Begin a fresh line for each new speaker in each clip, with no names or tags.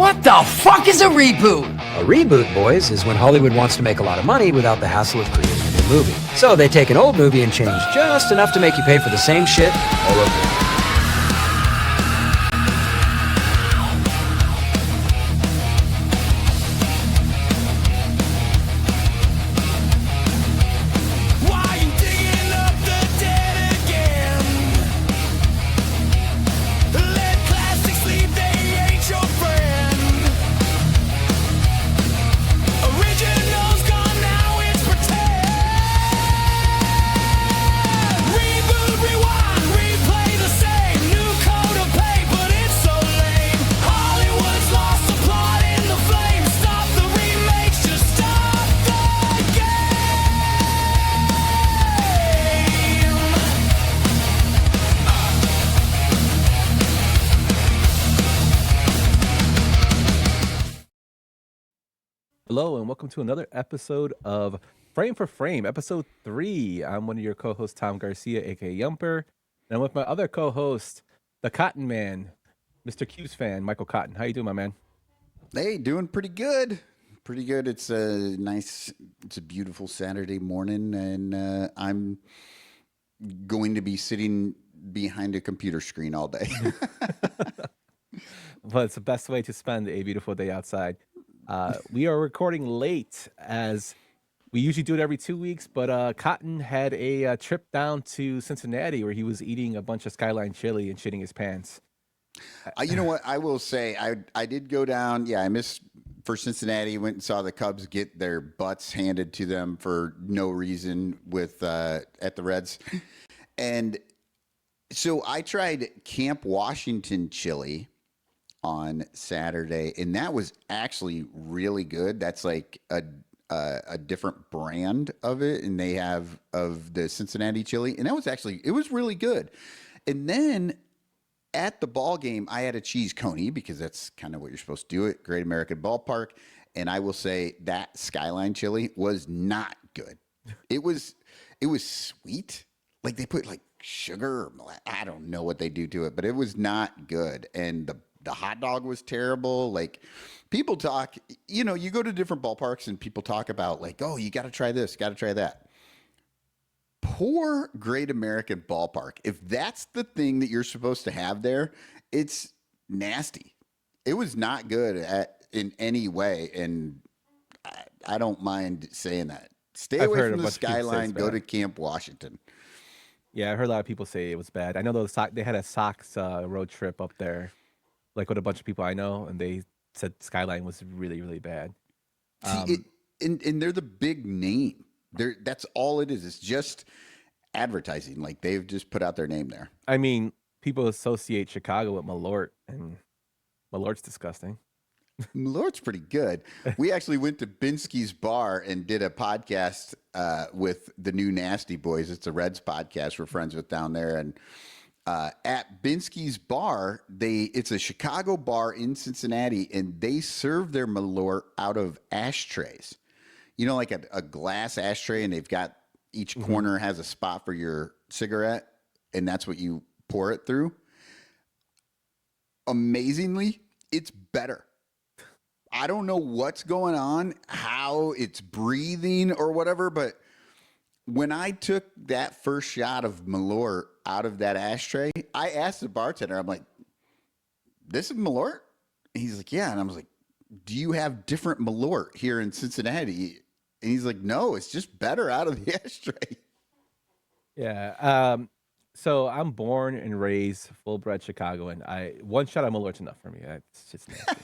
What the fuck is a reboot?
A reboot, boys, is when Hollywood wants to make a lot of money without the hassle of creating a new movie. So they take an old movie and change just enough to make you pay for the same shit all over again.
Hello and welcome to another episode of Frame for Frame, episode 3. I'm one of your co-hosts, Tom Garcia, aka Yumper, and I'm with my other co-host, the Cotton Man, Mr. Q's fan, Michael Cotton. How you doing, my man?
Hey, doing pretty good. Pretty good. It's a beautiful Saturday morning, and I'm going to be sitting behind a computer screen all day.
Well, it's the best way to spend a beautiful day outside. We are recording late, as we usually do it every 2 weeks, but Cotton had a trip down to Cincinnati where he was eating a bunch of Skyline chili and shitting his pants.
You know what? I will say I did go down. Yeah, I missed for Cincinnati. Went and saw the Cubs get their butts handed to them for no reason with at the Reds. And so I tried Camp Washington chili on Saturday, and that was actually really good. That's like a different brand of it, and they have of the Cincinnati chili, and it was really good. And then at the ball game, I had a cheese coney because that's kind of what you're supposed to do at Great American Ballpark. And I will say that Skyline chili was not good. It was sweet, like they put like sugar or I don't know what they do to it, but it was not good. And the hot dog was terrible. Like, people talk, you go to different ballparks and people talk about like, oh, you got to try this, got to try that. Poor Great American Ballpark. If that's the thing that you're supposed to have there, it's nasty. It was not good in any way. And I don't mind saying that. Stay away from the Skyline, go to Camp Washington.
Yeah, I heard a lot of people say it was bad. I know they had a Sox road trip up there, like with a bunch of people I know, and they said Skyline was really, really bad.
And they're the big name. That's all it is. It's just advertising. Like, they've just put out their name there.
I mean, people associate Chicago with Malort, and Malort's disgusting.
Malort's pretty good. We actually went to Binsky's Bar and did a podcast with the new Nasty Boys. It's a Reds podcast we're friends with down there, and at Binsky's Bar, it's a Chicago bar in Cincinnati, and they serve their Malort out of ashtrays. Like a glass ashtray, and they've got each corner has a spot for your cigarette, and that's what you pour it through. Amazingly, it's better. I don't know what's going on, how it's breathing or whatever, but when I took that first shot of Malort out of that ashtray, I asked the bartender, I'm like, this is Malort? And he's like, yeah. And I was like, do you have different Malort here in Cincinnati? And he's like, no, it's just better out of the ashtray.
Yeah. So I'm born and raised full-bred Chicagoan. One shot of Malort's enough for me. It's just nasty.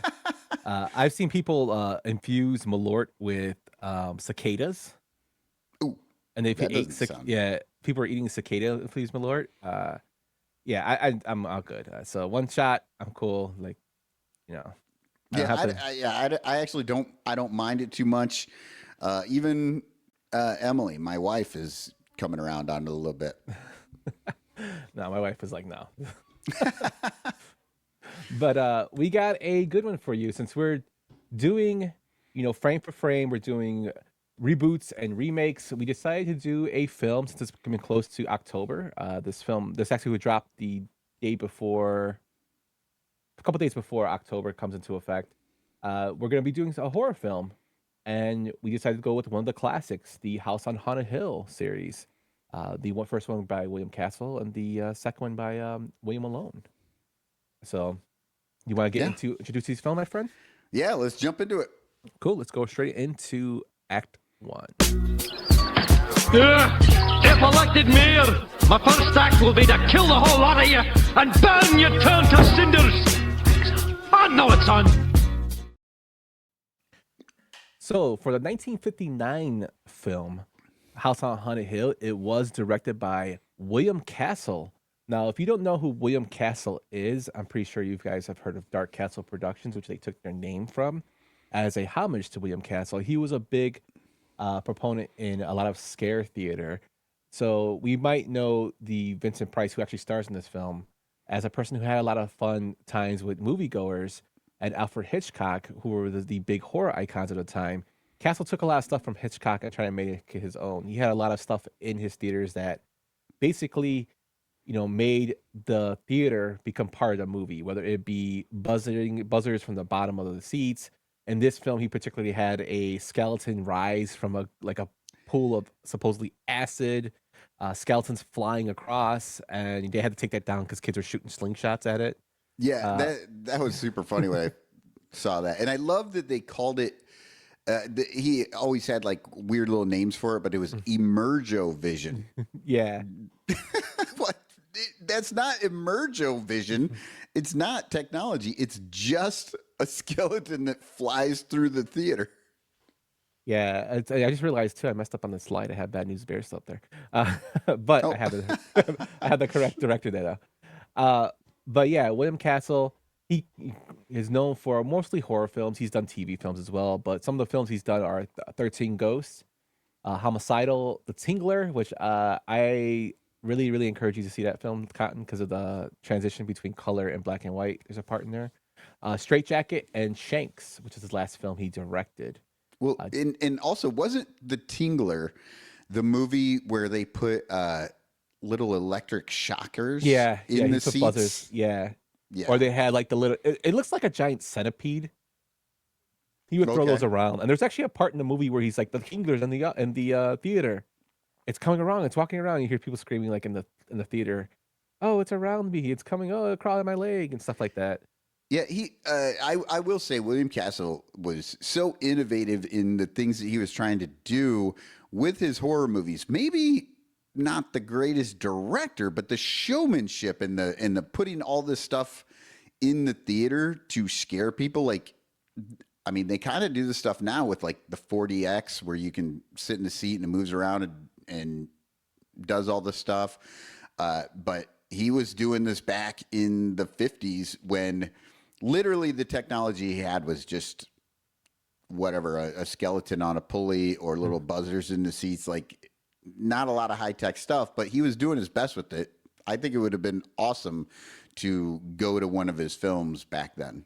I've seen people infuse Malort with cicadas.
Ooh,
and they
sound...
people are eating cicada infused Malort. I'm all good. So one shot, I'm cool. Like,
I actually don't. I don't mind it too much. Even Emily, my wife, is coming around on it a little bit.
No, my wife was like, no. But we got a good one for you, since we're doing, frame for frame. We're doing reboots and remakes. We decided to do a film since it's coming close to October. This actually would drop the day before, a couple days before October comes into effect. we're going to be doing a horror film, and we decided to go with one of the classics, the House on Haunted Hill series. First one by William Castle, and the second one by William Malone. So, you want to get
Yeah.
into introduce this film, my friend?
Yeah, let's jump into it.
Cool. Let's go straight into Act 1.
If elected mayor, my first act will be to kill the whole lot of you and burn your turn to cinders. I know it's on.
So, for the 1959 film House on Haunted Hill, it was directed by William Castle. Now, if you don't know who William Castle is, I'm pretty sure you guys have heard of Dark Castle Productions, which they took their name from as a homage to William Castle. He was a big proponent in a lot of scare theater. So we might know the Vincent Price, who actually stars in this film, as a person who had a lot of fun times with moviegoers, and Alfred Hitchcock, who were the big horror icons at the time. Castle took a lot of stuff from Hitchcock and tried to make it his own. He had a lot of stuff in his theaters that basically, made the theater become part of the movie, whether it be buzzers from the bottom of the seats. In this film, he particularly had a skeleton rise from a pool of supposedly acid, skeletons flying across, and they had to take that down because kids were shooting slingshots at it.
Yeah, that was super funny when I saw that, and I love that they called it. He always had like weird little names for it, but it was Emergo Vision.
Yeah.
What? That's not Emergo Vision. It's not technology. It's just a skeleton that flies through the theater.
Yeah, I just realized too. I messed up on the slide. I had Bad News Bears up there, but I had I had the correct director there. But yeah, William Castle. He is known for mostly horror films. He's done TV films as well, but some of the films he's done are 13 Ghosts, Homicidal, The Tingler, which I really, really encourage you to see that film, Cotton, because of the transition between color and black and white. There's a part in there. Straight Jacket and Shanks, which is his last film he directed.
Well, and also, wasn't The Tingler the movie where they put little electric shockers in the seats?
Buzzers. Yeah.
Yeah.
Or they had like the little, it looks like a giant centipede. He would throw those around. And there's actually a part in the movie where he's like, the Tingler's in the theater. It's coming around. It's walking around. You hear people screaming like in the theater, "Oh, it's around me. It's coming. Oh, it crawled on my leg," and stuff like that.
Yeah, I will say William Castle was so innovative in the things that he was trying to do with his horror movies. Maybe not the greatest director, but the showmanship and the putting all this stuff in the theater to scare people. Like, I mean, they kind of do this stuff now with like the 4DX where you can sit in the seat and it moves around and does all this stuff. But he was doing this back in the 50s when literally the technology he had was just whatever, a skeleton on a pulley or little buzzers in the seats, like not a lot of high tech stuff, but he was doing his best with it. I think it would have been awesome to go to one of his films back then.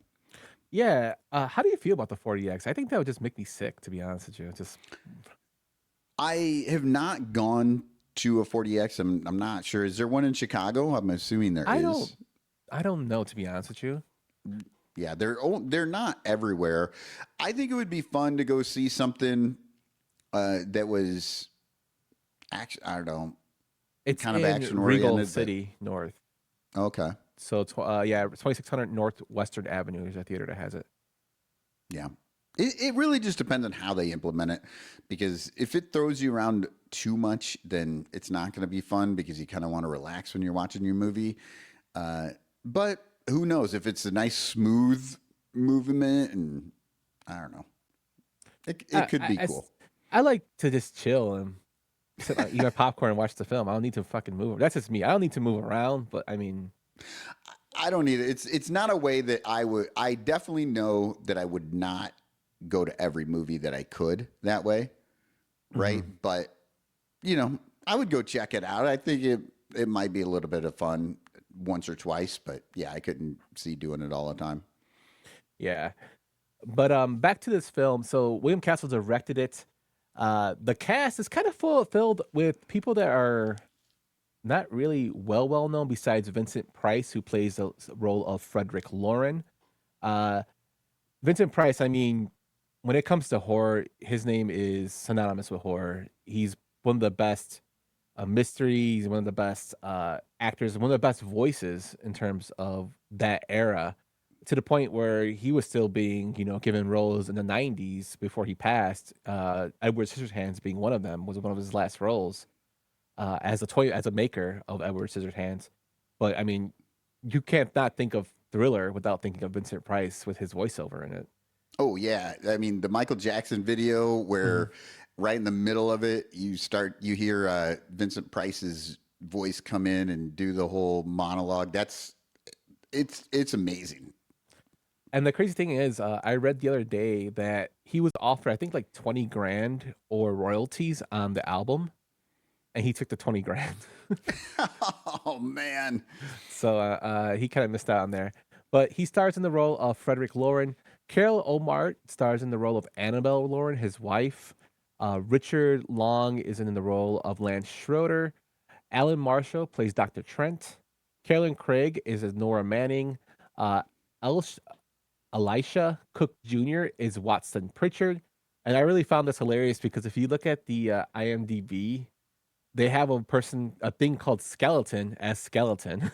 Yeah. How do you feel about the 40X? I think that would just make me sick, to be honest with you.
I have not gone to a 40X. I'm not sure. Is there one in Chicago? I'm assuming there is.
I don't know, to be honest with you.
Yeah, they're not everywhere. I think it would be fun to go see something that was action. I don't know.
It's
kind of
in
action
Regal
oriented.
City North.
Okay.
So 2600 Northwestern Avenue is a theater that has it.
Yeah. It really just depends on how they implement it, because if it throws you around too much, then it's not going to be fun because you kind of want to relax when you're watching your movie. But who knows if it's a nice smooth movement, and I don't know. It could be cool.
I like to just chill and eat my popcorn and watch the film. I don't need to fucking move. That's just me. I don't need to move around, but I mean,
I don't need it. It's not a way that I would. I definitely know that I would not go to every movie that I could that way, right? Mm-hmm. But I would go check it out. I think it might be a little bit of fun once or twice, but yeah, I couldn't see doing it all the time.
Yeah, but back to this film. So William Castle directed it. The cast is kind of filled with people that are not really well known besides Vincent Price, who plays the role of Frederick Lauren. Vincent Price, I mean, when it comes to horror, his name is synonymous with horror. He's one of the best mysteries, one of the best actors, one of the best voices in terms of that era. To the point where he was still being, given roles in the '90s before he passed. Edward Scissorhands being one of them was one of his last roles as a maker of Edward Scissorhands. But I mean, you can't not think of Thriller without thinking of Vincent Price with his voiceover in it.
Oh yeah, I mean the Michael Jackson video where right in the middle of it you hear Vincent Price's voice come in and do the whole monologue. It's amazing.
And the crazy thing is, I read the other day that he was offered, I think, like 20 grand or royalties on the album, and he took the 20 grand.
Oh man.
So he kind of missed out on there. But he stars in the role of Frederick Lauren. Carol Omart stars in the role of Annabelle Lauren, his wife. Richard Long is in the role of Lance Schroeder. Alan Marshall plays Dr. Trent. Carolyn Craig is as Nora Manning. Elisha Cook Jr. is Watson Pritchard. And I really found this hilarious because if you look at the IMDb, they have a thing called Skeleton as Skeleton.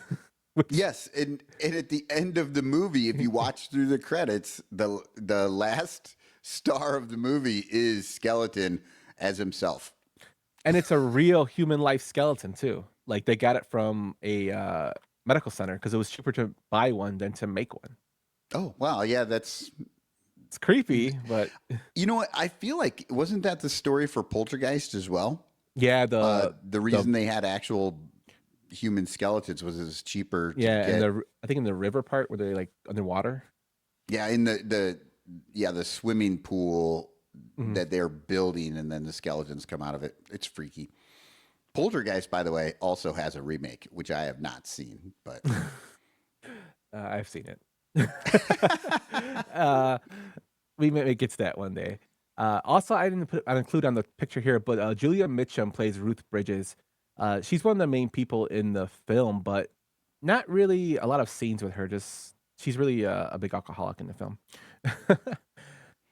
Yes, and at the end of the movie, if you watch through the credits, the last star of the movie is Skeleton as himself.
And it's a real human life skeleton too. Like they got it from a medical center because it was cheaper to buy one than to make one.
Oh wow, yeah,
It's creepy, but
you know what? I feel like wasn't that the story for Poltergeist as well?
yeah,
The reason they had actual human skeletons was it's cheaper to
yeah,
get.
and I think in the river part where they like underwater.
Yeah, in the swimming pool
Mhm.
that they're building, and then the skeletons come out of it. It's freaky. Poltergeist, by the way, also has a remake, which I have not seen, but
I've seen it. We may get to that one day. Also, I didn't include on the picture here, but Julia Mitchum plays Ruth Bridges. She's one of the main people in the film, but not really a lot of scenes with her. Just she's really a big alcoholic in the film.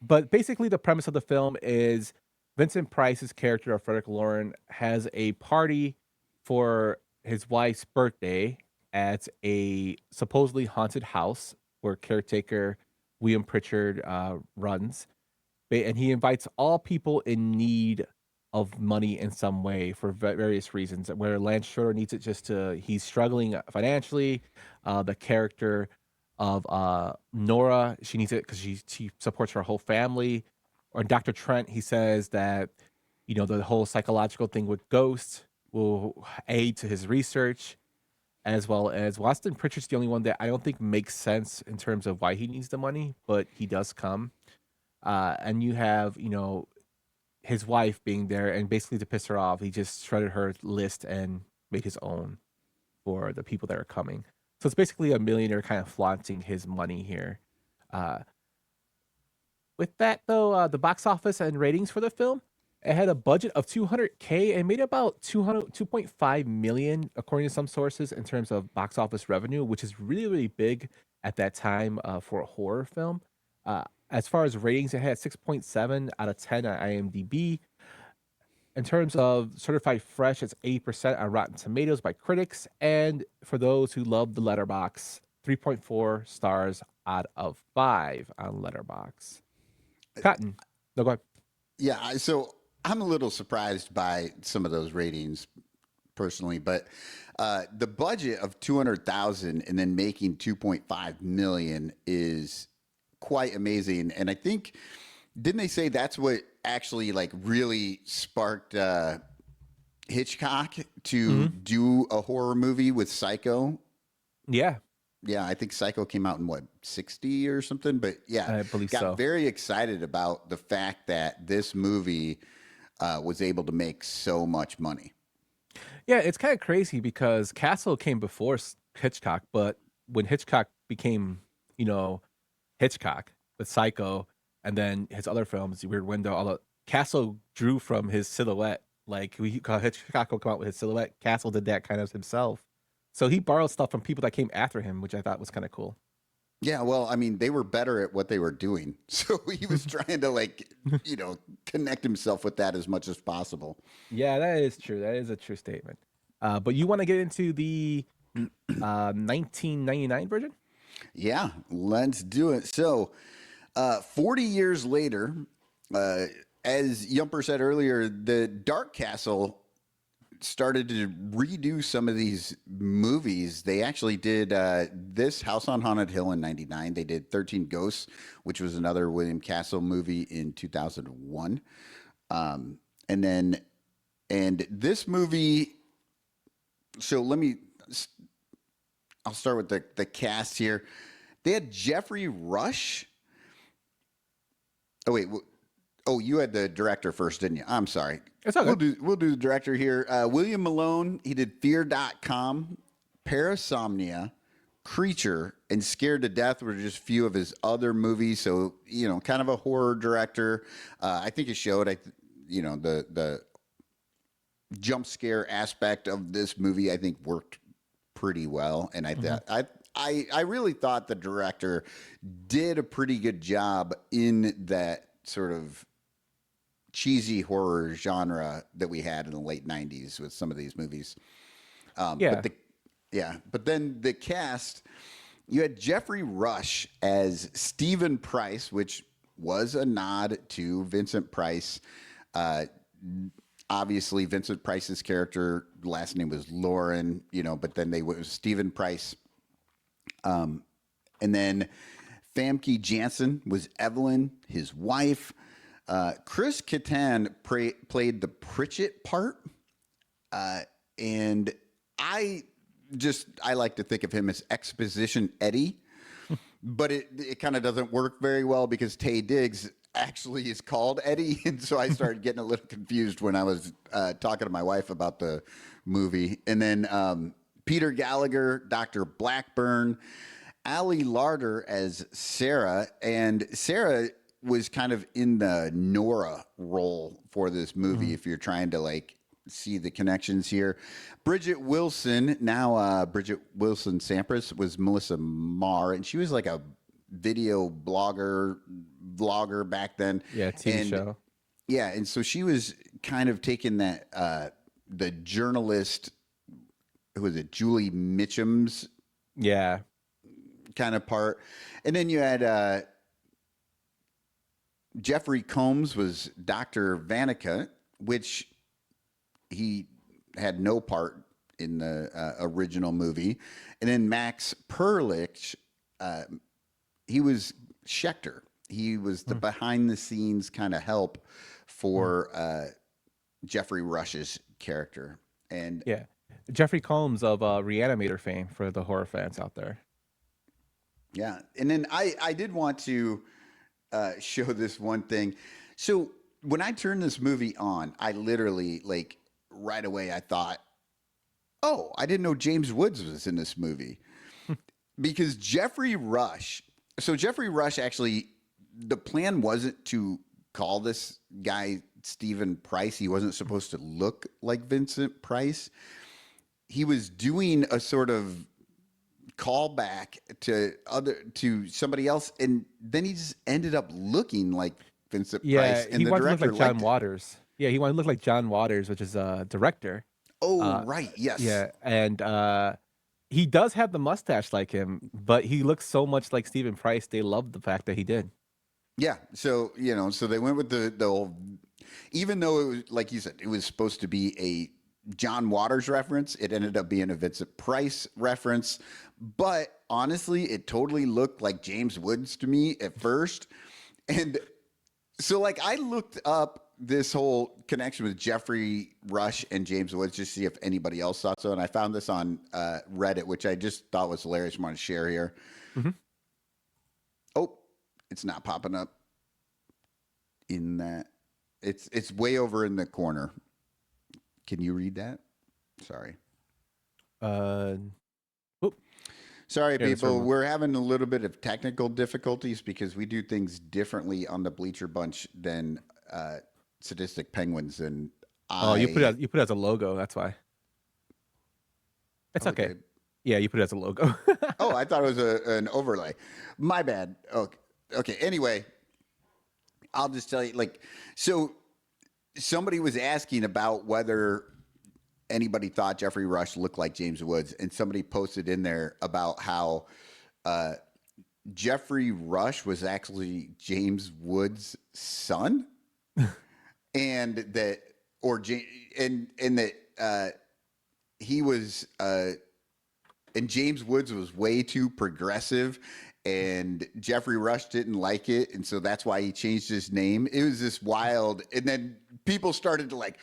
But basically, the premise of the film is Vincent Price's character of Frederick Lauren has a party for his wife's birthday at a supposedly haunted house where caretaker William Pritchard runs. And he invites all people in need of money in some way for various reasons. Where Lance Schroeder needs it he's struggling financially. The character of Nora, she needs it because she supports her whole family. Or Dr. Trent, he says that, the whole psychological thing with ghosts will aid to his research, as well as Watson Pritchard's the only one that I don't think makes sense in terms of why he needs the money, but he does come. And you have, his wife being there, and basically to piss her off, he just shredded her list and made his own for the people that are coming. So it's basically a millionaire kind of flaunting his money here. With that, though, the box office and ratings for the film, it had a budget of $200K and made about 2.5 million, according to some sources, in terms of box office revenue, which is really, really big at that time for a horror film. As far as ratings, it had 6.7 out of 10 on IMDb. In terms of certified fresh, it's 80% on Rotten Tomatoes by critics. And for those who love the Letterboxd, 3.4 stars out of 5 on Letterboxd. Cotton. No, go ahead.
yeah. So I'm a little surprised by some of those ratings personally, but the budget of 200,000 and then making 2.5 million is quite amazing. And I think, didn't they say that's what actually like really sparked Hitchcock to do a horror movie with Psycho?
Yeah,
Yeah, I think Psycho came out in what, 60 or something, but yeah,
I believe
got
so.
very excited about the fact that this movie was able to make so much money.
Yeah, it's kind of crazy because Castle came before Hitchcock, but when Hitchcock became, Hitchcock with Psycho and then his other films, The Weird Window, although Castle drew from his silhouette. Like Hitchcock will come out with his silhouette. Castle did that kind of himself. So he borrowed stuff from people that came after him, which I thought was kind of cool.
Yeah, well, I mean, they were better at what they were doing. So he was trying to like, connect himself with that as much as possible.
Yeah, that is true. That is a true statement. But you want to get into the 1999 version?
Yeah, let's do it. So, 40 years later, as Yumper said earlier, the Dark Castle started to redo some of these movies. They actually did this House on Haunted Hill in 99. They did 13 Ghosts, which was another William Castle movie in 2001. And this movie, so I'll start with the cast here. They had Jeffrey Rush. Oh, wait. Oh, you had the director first, didn't you? I'm sorry.
It's all good.
We'll do the director here. William Malone, he did Fear.com, Parasomnia, Creature, and Scared to Death were just a few of his other movies. So, kind of a horror director. I think it showed, the jump scare aspect of this movie, I think worked pretty well. And I really thought the director did a pretty good job in that sort of cheesy horror genre that we had in the late 90s with some of these movies. But then the cast, you had Jeffrey Rush as Stephen Price, which was a nod to Vincent Price. Obviously Vincent Price's character last name was Lauren, but then it was Stephen Price. And then Famke Janssen was Evelyn, his wife. Chris Kattan played the Pritchett part. And I like to think of him as Exposition Eddie, but it kind of doesn't work very well because Taye Diggs actually is called Eddie. And so I started getting a little confused when I was talking to my wife about the movie. And then Peter Gallagher, Dr. Blackburn, Ali Larder as Sarah. And Sarah was kind of in the Nora role for this movie, if you're trying to see the connections here. Bridget Wilson, now Bridget Wilson Sampras, was Melissa Marr, and she was like a video vlogger back then.
Yeah, TV show.
Yeah, and so she was kind of taking that the journalist, who was it, Julie Mitchum's kind of part. And then you had Jeffrey Combs was Dr. Vanica, which he had no part in the original movie. And then Max Perlich, he was Schechter. He was the behind-the-scenes kind of help for Jeffrey Rush's character. And
Jeffrey Combs of Reanimator fame for the horror fans out there.
Yeah, and then I did want to show this one thing. So when I turned this movie on, I literally right away I thought, oh, I didn't know James Woods was in this movie. Because Jeffrey Rush actually, the plan wasn't to call this guy Stephen Price. He wasn't supposed to look like Vincent Price. He was doing a sort of callback to somebody else, and then he just ended up looking like Vincent Price. And
he
the
wanted to look
director
like John
liked it.
Waters. Yeah, he wanted to look like John Waters, which is a director.
Oh, right. Yes.
Yeah, and he does have the mustache like him, but he looks so much like Stephen Price. They loved the fact that he did.
Yeah. So, so they went with the old, even though it was, like you said, it was supposed to be a John Waters reference, it ended up being a Vincent Price reference. But honestly, it totally looked like James Woods to me at first. And so I looked up this whole connection with Jeffrey Rush and James Woods just to see if anybody else thought so. And I found this on Reddit, which I just thought was hilarious. I want to share here. Oh, it's not popping up in that. It's way over in the corner. Can you read that? Sorry. Sorry, people. We're having a little bit of technical difficulties because we do things differently on the Bleacher Bunch than Sadistic Penguins. And
you put it as a logo. That's why. It's okay. Yeah, you put it as a logo.
Oh, I thought it was an overlay. My bad. Okay. Okay. Anyway, I'll just tell you, like, so somebody was asking about whether anybody thought Jeffrey Rush looked like James Woods, and somebody posted in there about how Jeffrey Rush was actually James Woods' son, and that, and that he was, and James Woods was way too progressive, and Jeffrey Rush didn't like it, and so that's why he changed his name. It was this wild, and then people started to like,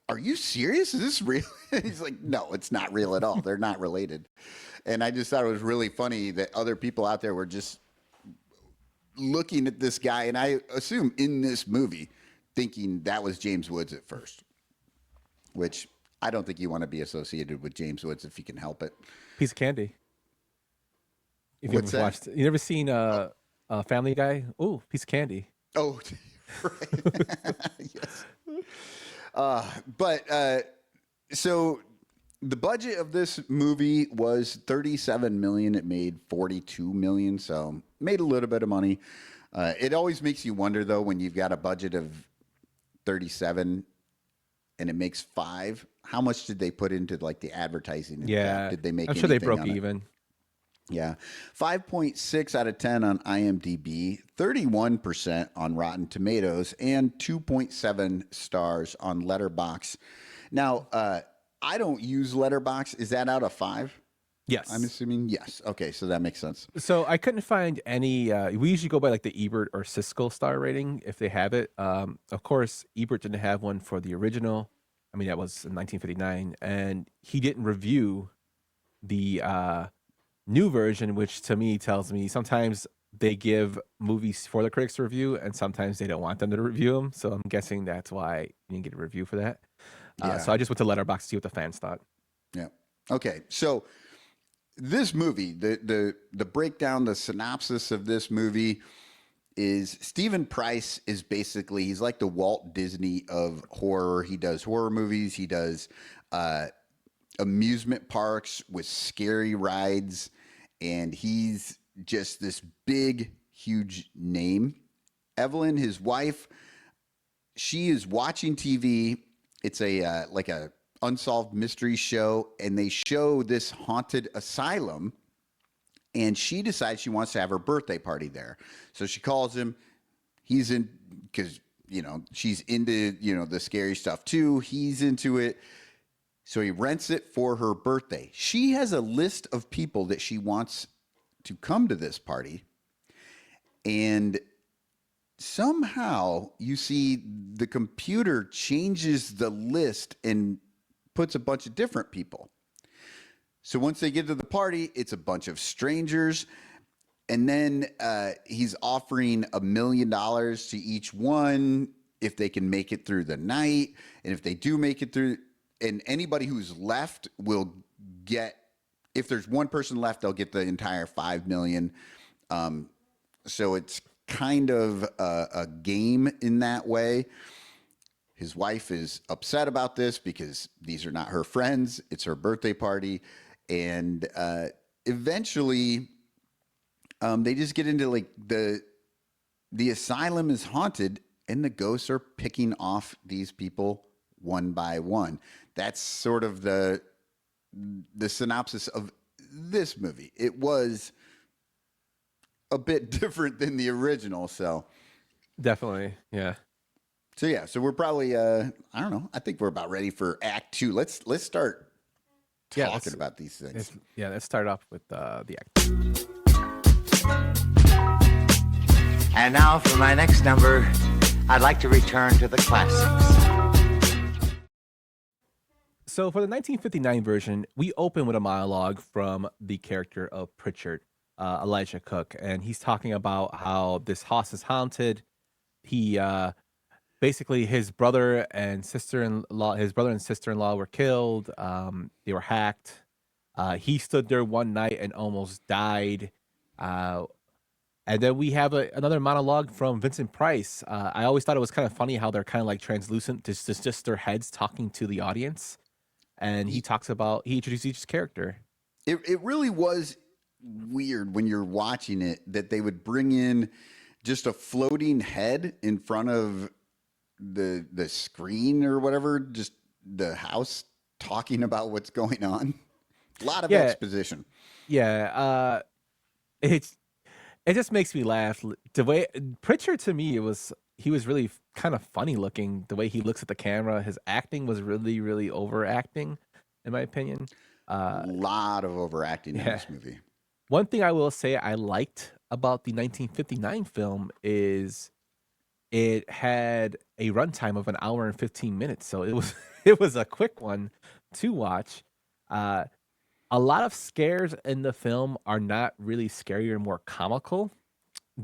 are you serious? Is this real? He's like, no, it's not real at all. They're not related. And I just thought it was really funny that other people out there were just looking at this guy, and I assume in this movie, thinking that was James Woods at first, which I don't think you want to be associated with James Woods if you can help it.
Piece of candy. If you
What's
ever
that?
watched, you never seen Family Guy? Oh, piece of candy.
Oh, right. Yes. So the budget of this movie was $37 million. It made $42 million, so made a little bit of money. It always makes you wonder, though, when you've got a budget of 37 and it makes 5. How much did they put into like the advertising? And
Yeah,
stuff? Did they make?
I'm sure they
anything
broke
on it?
even.
Yeah. 5.6 out of 10 on IMDb, 31% on Rotten Tomatoes, and 2.7 stars on Letterboxd. Now, I don't use Letterboxd. Is that out of 5?
Yes.
I'm assuming yes. Okay, so that makes sense.
So I couldn't find any. We usually go by like the Ebert or Siskel star rating if they have it. Of course, Ebert didn't have one for the original. I mean, that was in 1959, and he didn't review the new version, which to me tells me sometimes they give movies for the critics to review, and sometimes they don't want them to review them. So I'm guessing that's why you didn't get a review for that.
Yeah.
So I just went to Letterboxd to see what the fans thought.
Yeah. Okay. So this movie, the breakdown, the synopsis of this movie is Stephen Price is basically, he's like the Walt Disney of horror. He does horror movies. He does amusement parks with scary rides, and he's just this big, huge name. Evelyn, his wife, she is watching TV. It's a like a unsolved mystery show, and they show this haunted asylum, and she decides she wants to have her birthday party there. So she calls him. He's in, because she's into the scary stuff too. He's into it. So he rents it for her birthday. She has a list of people that she wants to come to this party. And somehow you see the computer changes the list and puts a bunch of different people. So once they get to the party, it's a bunch of strangers. And then he's offering $1 million to each one if they can make it through the night. And if they do make it through, and anybody who's left will get, if there's one person left, they'll get the entire $5 million. So it's kind of a game in that way. His wife is upset about this because these are not her friends. It's her birthday party. And eventually they just get into like the asylum is haunted and the ghosts are picking off these people one by one. That's sort of the synopsis of this movie. It was a bit different than the original, so
Definitely, yeah.
so yeah. So we're probably I don't know. I think we're about ready for Act 2. Let's start talking about these things.
Let's start off with the act.
And now for my next number, I'd like to return to the classics.
So for the 1959 version, we open with a monologue from the character of Pritchard, Elijah Cook, and he's talking about how this house is haunted. He basically his brother and sister-in-law were killed. They were hacked. He stood there one night and almost died. And then we have another monologue from Vincent Price. I always thought it was kind of funny how they're kind of like translucent, just their heads talking to the audience. And he introduces each character.
It really was weird when you're watching it that they would bring in just a floating head in front of the screen or whatever, just the house talking about what's going on. A lot of
Yeah,
exposition.
yeah. It's it just makes me laugh. The way Pritchard to me, he was really kind of funny looking. The way he looks at the camera, his acting was really really overacting, in my opinion.
A lot of overacting in
Yeah.
this movie.
One thing I will say I liked about the 1959 film is it had a runtime of an hour and 15 minutes, so it was it was a quick one to watch. Uh, a lot of scares in the film are not really scary or more comical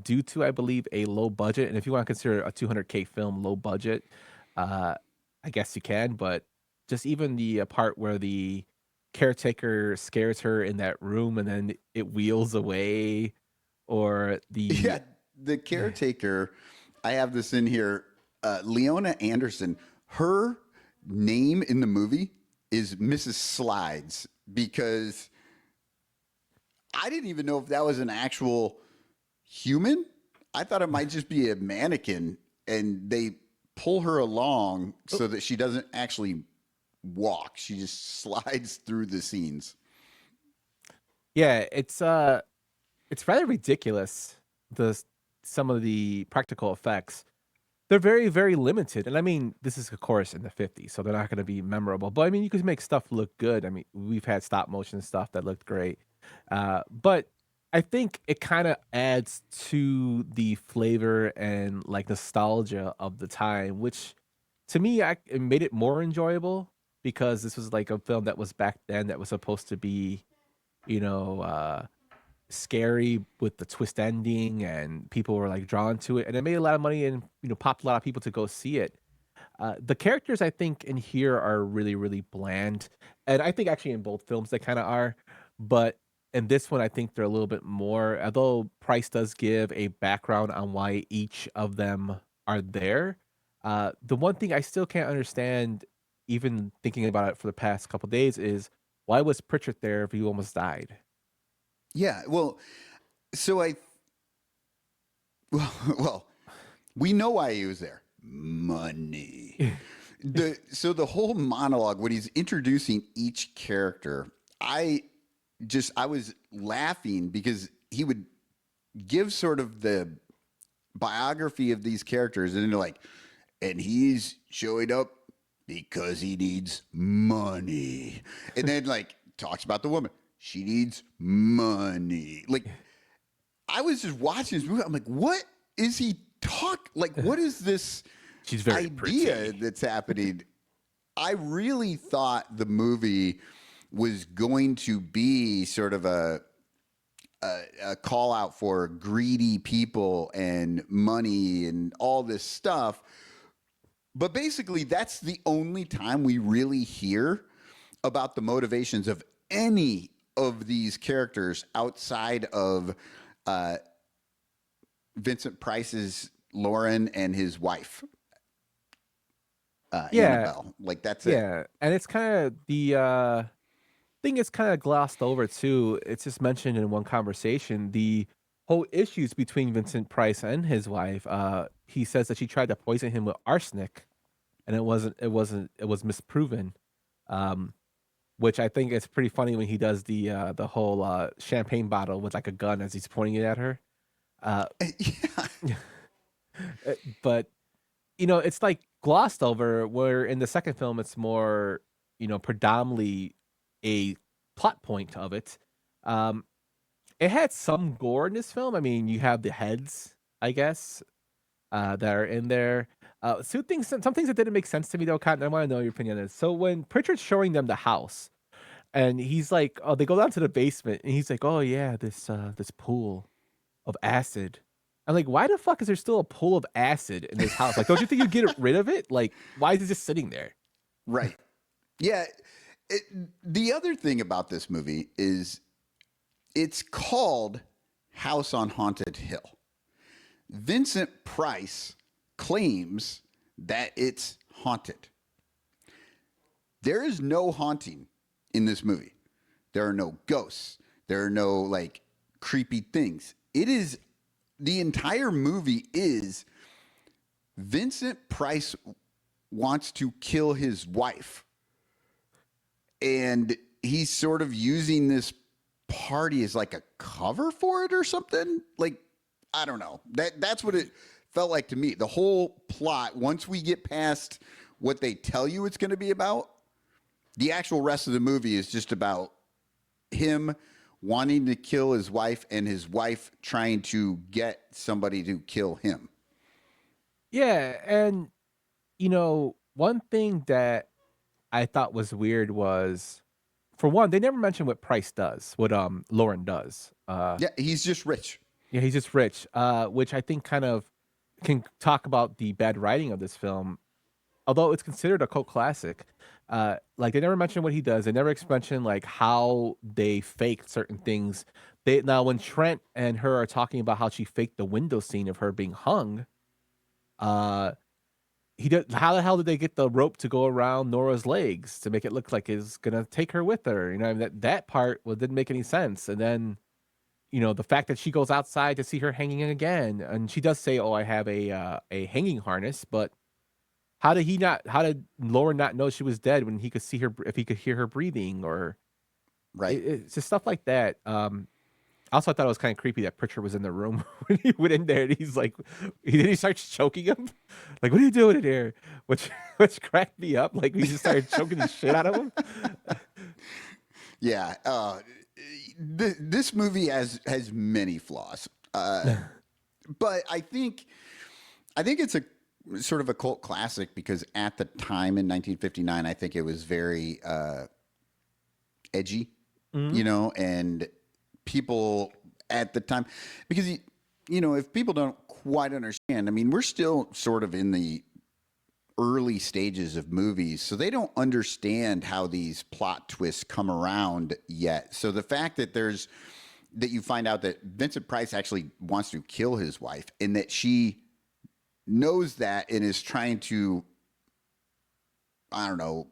due to, I believe, a low budget. And if you want to consider a 200K film low budget, uh, I guess you can. But just even the part where the caretaker scares her in that room and then it wheels away, or the
Yeah, the caretaker. I have this in here. Leona Anderson. Her name in the movie is Mrs. Slides because I didn't even know if that was an actual human. I thought it might just be a mannequin, and they pull her along so that she doesn't actually walk. She just slides through the scenes.
yeah, it's rather ridiculous. Some of the practical effects, they're very very limited, and I mean this is of course in the 50s, so they're not going to be memorable. But I mean you could make stuff look good. I mean we've had stop motion stuff that looked great, but I think it kind of adds to the flavor and like nostalgia of the time, which to me it made it more enjoyable because this was like a film that was back then that was supposed to be, you know, scary with the twist ending, and people were like drawn to it, and it made a lot of money and popped a lot of people to go see it. The characters I think in here are really really bland, and I think actually in both films they kind of are, but in this one I think they're a little bit more. Although Price does give a background on why each of them are there, the one thing I still can't understand, even thinking about it for the past couple days, is why was Pritchard there if he almost died?
Yeah, well, so well, we know why he was there. Money. So the whole monologue when he's introducing each character, I was laughing because he would give sort of the biography of these characters, and they're like, and he's showing up because he needs money, and then like talks about the woman. She needs money. Like, I was just watching this movie. I'm like, what is he like? What is this
She's very
idea
pretty.
that's happening? I really thought the movie was going to be sort of a call out for greedy people and money and all this stuff. But basically, that's the only time we really hear about the motivations of any of these characters outside of Vincent Price's Lauren and his wife, Annabelle. Like, that's it.
Yeah, and it's kind of the thing is kind of glossed over too. It's just mentioned in one conversation. The whole issues between Vincent Price and his wife. He says that she tried to poison him with arsenic, and it was misproven. Which I think is pretty funny when he does the whole champagne bottle with like a gun as he's pointing it at her.
Yeah.
But it's like glossed over, where in the second film it's more predominantly a plot point of it. It had some gore in this film. I mean, you have the heads, I guess, that are in there. Some things that didn't make sense to me though, Cotton. I want to know your opinion on this. So when Pritchard's showing them the house, and he's like, oh, they go down to the basement, and he's like, oh yeah, this pool of acid. I'm like, why the fuck is there still a pool of acid in this house? Like, don't you think you'd get rid of it? Like, why is it just sitting there?
Right. Yeah. The other thing about this movie is it's called House on Haunted Hill. Vincent Price claims that it's haunted. There is no haunting in this movie. There are no ghosts. There are no like creepy things. It is the entire movie is Vincent Price wants to kill his wife. And he's sort of using this party as like a cover for it or something. Like, I don't know. That's what it felt like to me. The whole plot, once we get past what they tell you it's going to be about, the actual rest of the movie is just about him wanting to kill his wife and his wife trying to get somebody to kill him.
Yeah, and one thing that I thought was weird was, for one, they never mentioned what Price does, what Lauren does.
Yeah, he's just rich.
Yeah, he's just rich, which I think kind of can talk about the bad writing of this film. Although it's considered a cult classic, like they never mention what he does. They never mention like how they faked certain things. Now when Trent and her are talking about how she faked the window scene of her being hung, he did. How the hell did they get the rope to go around Nora's legs to make it look like it's gonna take her with her? I mean, that part didn't make any sense. And then the fact that she goes outside to see her hanging again, and she does say, "Oh, I have a hanging harness," but how did Lauren not know she was dead when he could see her, if he could hear her breathing, or
right?
It's just stuff like that. Also, I thought it was kind of creepy that Pritchard was in the room when he went in there, and he's like, he starts choking him, like, "What are you doing in here?" Which cracked me up. Like, he just started choking the shit out of him.
Yeah, this movie has many flaws, but I think it's a sort of a cult classic because at the time in 1959, I think it was very edgy, and people at the time, because if people don't quite understand, I mean, we're still sort of in the early stages of movies, so they don't understand how these plot twists come around yet. So the fact that you find out that Vincent Price actually wants to kill his wife and that she knows that and is trying to, I don't know,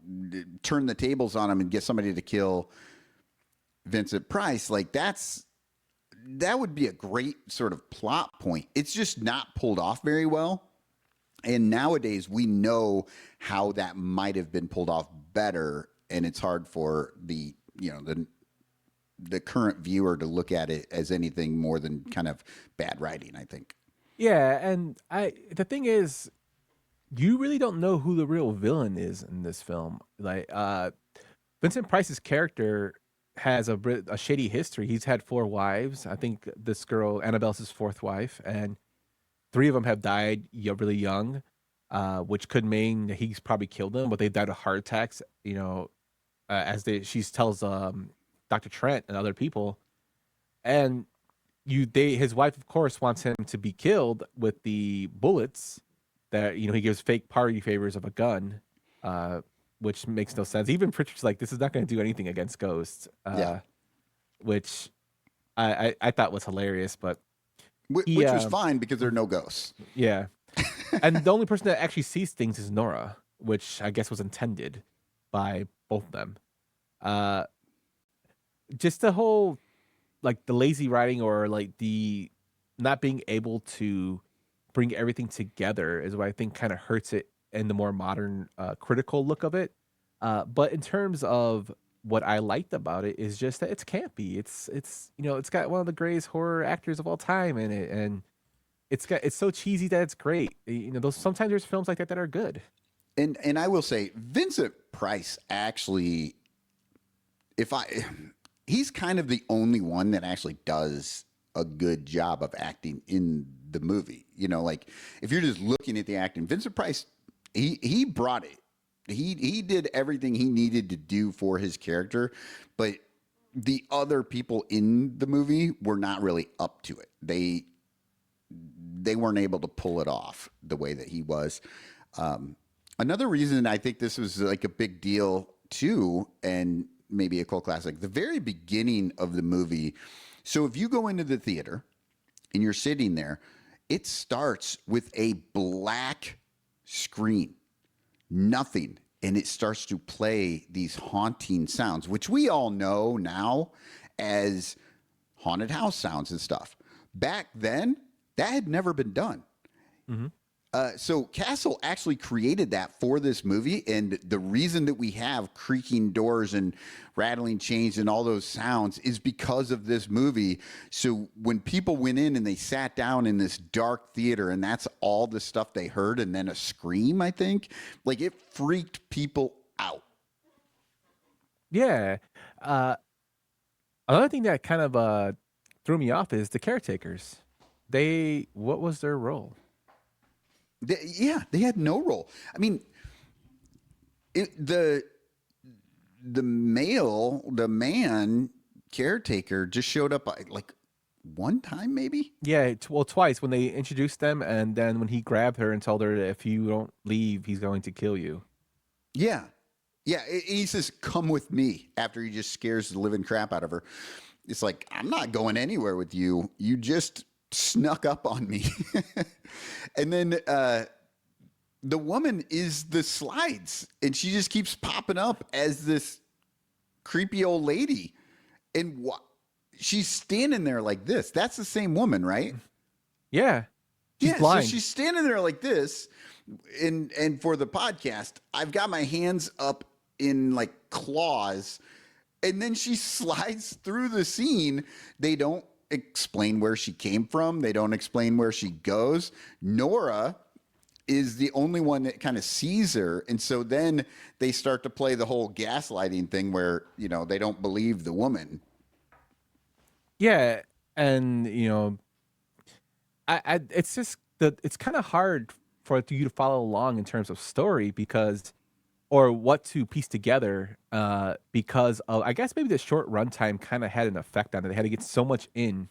turn the tables on him and get somebody to kill Vincent Price, like that would be a great sort of plot point. It's just not pulled off very well. And nowadays we know how that might have been pulled off better, and it's hard for the current viewer to look at it as anything more than kind of bad writing, I think.
Yeah, and the thing is, you really don't know who the real villain is in this film. Like, Vincent Price's character has a shady history. He's had 4 wives. I think this girl, Annabelle's his 4th wife, and 3 of them have died really young, which could mean that he's probably killed them, but they died of heart attacks, she tells Dr. Trent and other people. And his wife, of course, wants him to be killed with the bullets that, he gives fake party favors of a gun, which makes no sense. Even Pritchard's like, this is not going to do anything against ghosts, which I thought was hilarious, but
which was fine because there are no ghosts.
Yeah. And the only person that actually sees things is Nora, which I guess was intended by both of them. Just the whole, like, the lazy writing, or like the not being able to bring everything together is what I think kind of hurts it in the more modern critical look of it. But in terms of what I liked about it is just that it's campy. It's got one of the greatest horror actors of all time in it, and it's so cheesy that it's great. Sometimes there's films like that are good.
And I will say, Vincent Price actually, he's kind of the only one that actually does a good job of acting in the movie. Like, if you're just looking at the acting, Vincent Price, he brought it. He did everything he needed to do for his character, but the other people in the movie were not really up to it. They weren't able to pull it off the way that he was. Another reason I think this was like a big deal too, and maybe a cult classic, the very beginning of the movie. So if you go into the theater and you're sitting there, it starts with a black screen. Nothing, and it starts to play these haunting sounds, which we all know now as haunted house sounds and stuff. Back then, that had never been done. So Castle actually created that for this movie, and the reason that we have creaking doors and rattling chains and all those sounds is because of this movie. So when people went in and they sat down in this dark theater, and that's all the stuff they heard, and then a scream, I think, like it freaked people out.
Yeah. Another thing that kind of threw me off is the caretakers. What was their role?
They had no role. I mean, the man caretaker just showed up like one time, maybe.
Yeah, twice when they introduced them, and then when he grabbed her and told her that if you don't leave, he's going to kill you.
Yeah. He says, "Come with me," after he just scares the living crap out of her. It's like, I'm not going anywhere with you. You just snuck up on me. And then the woman is the slides, and she just keeps popping up as this creepy old lady. And she's standing there like this. That's the same woman, right?
Yeah. She's
Yeah,
blind.
so she's standing there like this. And for the podcast, I've got my hands up in like claws, and then she slides through the scene. They don't explain where she came from. They don't explain where she goes. Nora is the only one that kind of sees her. And so then they start to play the whole gaslighting thing where, they don't believe the woman.
Yeah. And, it's just it's kind of hard for you to follow along in terms of story or what to piece together because of, I guess maybe the short runtime kind of had an effect on it. They had to get so much in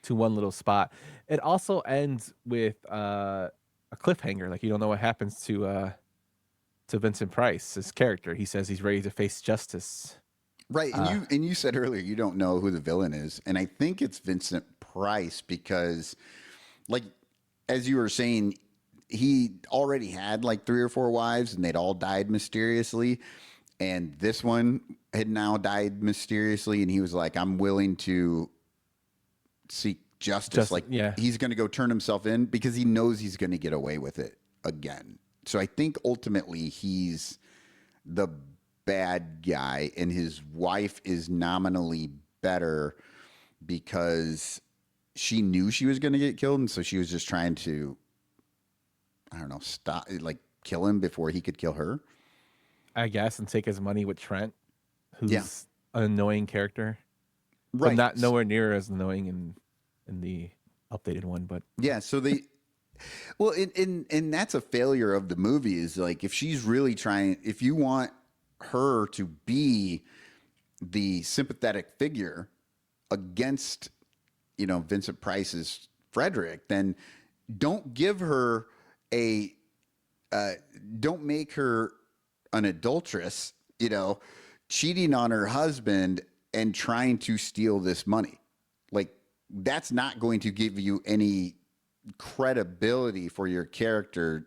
to one little spot. It also ends with a cliffhanger. Like, you don't know what happens to Vincent Price, his character. He says he's ready to face justice.
Right. And you said earlier you don't know who the villain is. And I think it's Vincent Price because, like, as you were saying, he already had like 3 or 4 wives and they'd all died mysteriously. And this one had now died mysteriously. And he was like, I'm willing to seek justice. He's going to go turn himself in because he knows he's going to get away with it again. So I think ultimately he's the bad guy, and his wife is nominally better because she knew she was going to get killed. And so she was just trying to, I don't know, kill him before he could kill her,
I guess, and take his money with Trent, who's an annoying character.
Right.
But not nowhere near as annoying in the updated one, but
yeah. So well, and that's a failure of the movie is like, if she's really trying, if you want her to be the sympathetic figure against, Vincent Price's Frederick, then don't give her don't make her an adulteress, cheating on her husband and trying to steal this money. Like, that's not going to give you any credibility for your character